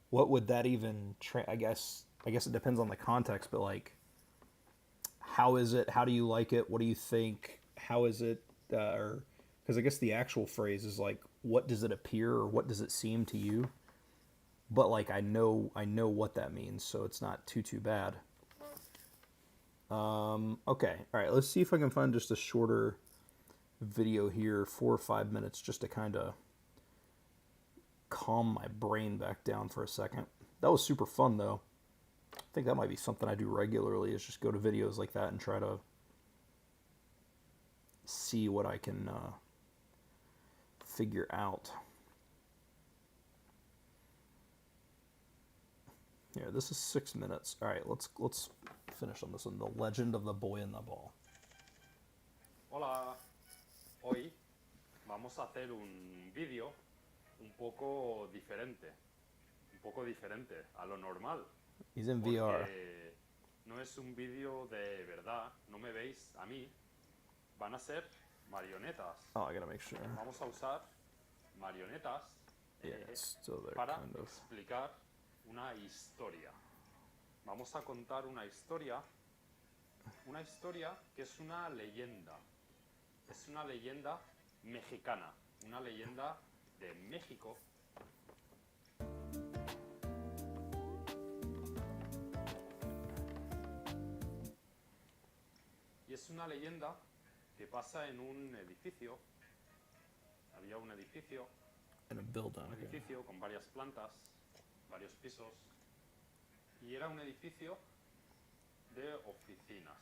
what would that even I guess it depends on the context, but like how is it? How do you like it? What do you think? How is it? Or because I guess the actual phrase is like what does it appear or what does it seem to you? But like I know what that means, so it's not too bad. Okay, all right. Let's see if I can find just a shorter video here, 4 or 5 minutes, just to kind of calm my brain back down for a second. That was super fun though. I think that might be something I do regularly, is just go to videos like that and try to see what I can figure out. Here, this is 6 minutes. All right, let's finish on this one. The Legend of the Boy and the Ball. Hola, hoy vamos a hacer un vídeo un poco diferente a lo normal. He's in VR. Porque no es un vídeo de verdad, no me veis a mí, van a ser marionetas. Oh, I gotta make sure. Vamos a usar marionetas Yeah, it's still there, para kind of. explicar una historia. Vamos a contar una historia que es una leyenda mexicana, una leyenda de México. Y es una leyenda que pasa en un edificio. Había un edificio, In a building. un Okay. edificio con varias plantas, varios pisos, y era un edificio de oficinas.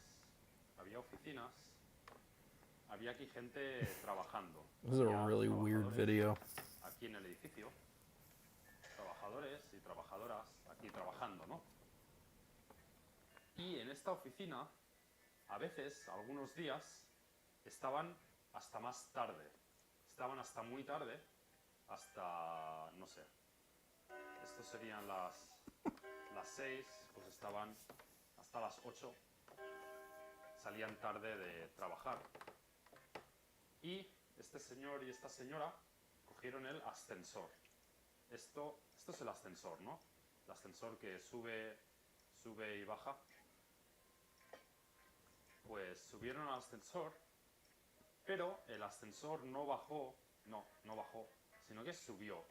Había oficinas, había aquí gente trabajando. This is a Había really weird trabajadores video. aquí en el edificio, trabajadores y trabajadoras aquí trabajando, ¿no? Y en esta oficina, a veces, algunos días, estaban hasta más tarde, estaban hasta muy tarde, hasta, no sé, estos serían las 6, pues estaban hasta las 8, salían tarde de trabajar. Y este señor y esta señora cogieron el ascensor. Esto es el ascensor, ¿no? El ascensor que sube y baja. Pues subieron al ascensor, pero el ascensor no bajó, sino que subió.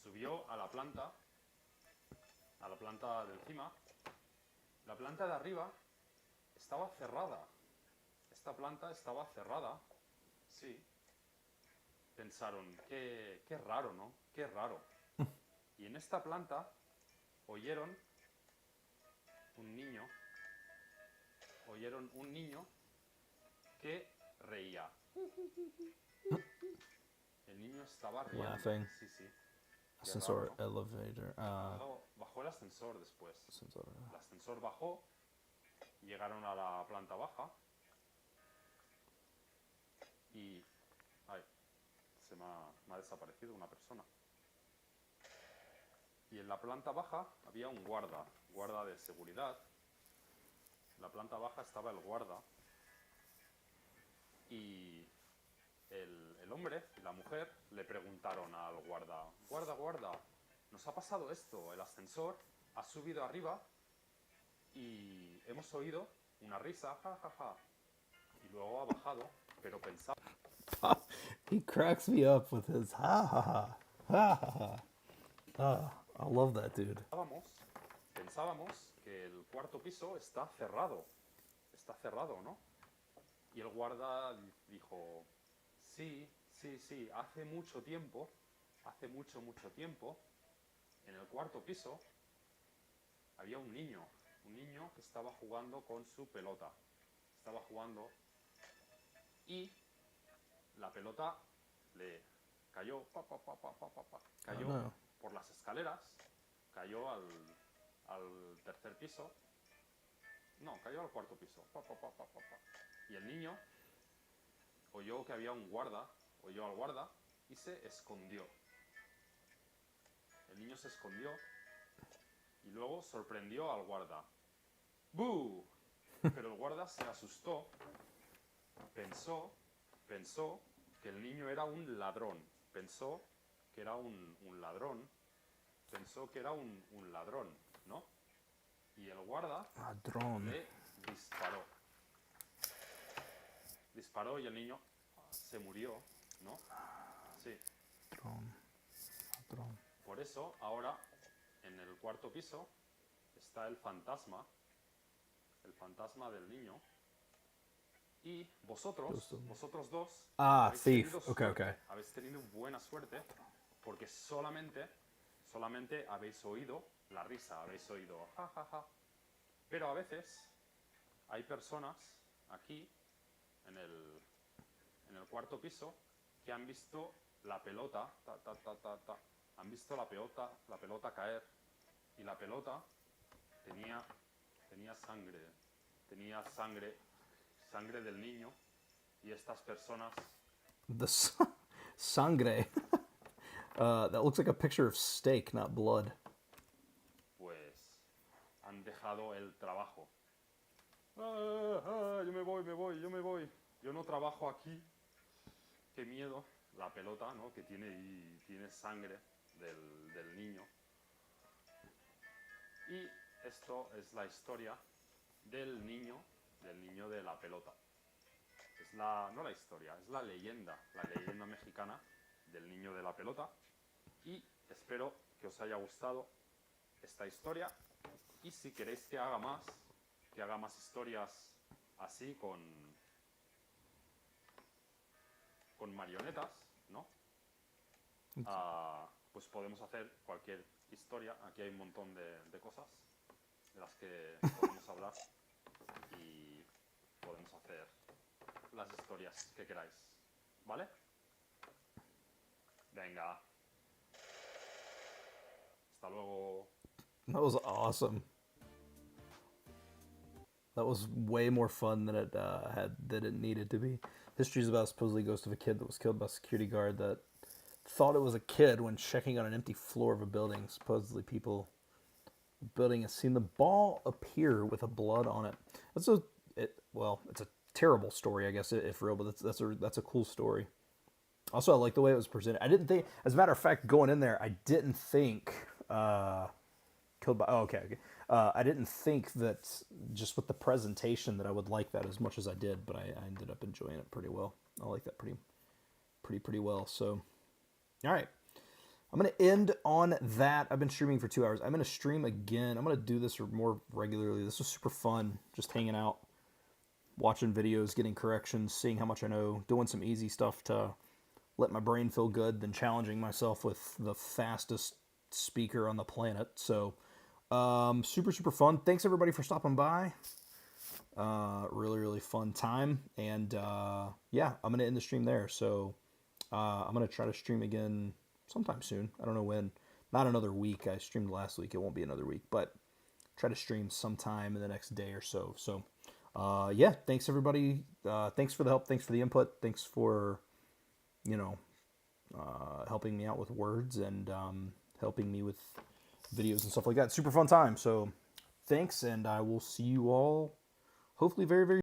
Subió a la planta de encima. La planta de arriba estaba cerrada. Esta planta estaba cerrada. Sí. Pensaron, qué raro, ¿no? Qué raro. Y en esta planta oyeron un niño que reía. El niño estaba riendo. Laughing. Sí, sí. Qué Ascensor, raro, ¿no? elevator. Bajó el ascensor después. Ascensor. El ascensor bajó, llegaron a la planta baja y... Ay, me ha desaparecido una persona. Y en la planta baja había un guarda de seguridad. En la planta baja estaba el guarda. Y el hombre y la mujer le preguntaron al guarda, guarda, nos ha pasado esto, el ascensor ha subido arriba y hemos oído una risa, ja, ja, ja, y luego ha bajado, pero pensaba... He cracks me up with his ha ha ha. I love that dude. Pensábamos que el cuarto piso está cerrado, ¿no? Y el guarda dijo, sí, hace mucho tiempo, en el cuarto piso había un niño que estaba jugando con su pelota. Y la pelota le cayó, cayó Oh, no. por las escaleras, cayó al tercer piso. No, cayó al cuarto piso. Y el niño oyó que había un guarda, oyó al guarda y se escondió. El niño se escondió y luego sorprendió al guarda. ¡Bú! Pero el guarda se asustó, pensó que el niño era un ladrón, pensó que era un ladrón, ¿no? Y el guarda Ladrón. le disparó y el niño se murió, ¿no? Sí. Ladrón. Por eso ahora en el cuarto piso está el fantasma del niño. Y vosotros dos habéis thief. tenido Okay, suerte, okay. habéis tenido buena suerte porque solamente habéis oído la risa, habéis oído ja, ja, ja. Pero a veces hay personas aquí en el cuarto piso que han visto la pelota, han visto la pelota caer y la pelota tenía sangre del niño y estas personas The sangre. That looks like a picture of steak, not blood. pues han dejado el trabajo. Yo me voy. Yo no trabajo aquí. Qué miedo. La pelota, ¿no? Que tiene sangre del niño. Y esto es la historia del niño de la pelota. No la historia, es la leyenda mexicana del niño de la pelota. Y espero que os haya gustado esta historia. Y si queréis que haga más historias así con marionetas, ¿no? Pues podemos hacer cualquier historia. Aquí hay un montón de cosas de las que podemos hablar y podemos hacer las historias que queráis, ¿vale? Venga. Hasta luego. That was awesome. That was way more fun than it needed to be. History is about supposedly ghost of a kid that was killed by a security guard that thought it was a kid when checking on an empty floor of a building. Supposedly people in the building have seen the ball appear with a blood on it. It's a terrible story, I guess, if real, but that's a cool story. Also, I like the way it was presented. I didn't think, as a matter of fact, going in there, I didn't think killed by. Oh, okay. I didn't think that just with the presentation that I would like that as much as I did, but I ended up enjoying it pretty well. I like that pretty well. So, all right. I'm going to end on that. I've been streaming for 2 hours. I'm going to stream again. I'm going to do this more regularly. This was super fun, just hanging out, watching videos, getting corrections, seeing how much I know, doing some easy stuff to let my brain feel good, then challenging myself with the fastest speaker on the planet. So, super, super fun. Thanks, everybody, for stopping by. Really, really fun time. And, yeah, I'm going to end the stream there. So, I'm going to try to stream again sometime soon. I don't know when. Not another week. I streamed last week. It won't be another week. But try to stream sometime in the next day or so. So, yeah, thanks, everybody. Thanks for the help. Thanks for the input. Thanks for, helping me out with words and helping me with videos and stuff like that. Super fun time. So, thanks, and I will see you all hopefully very, very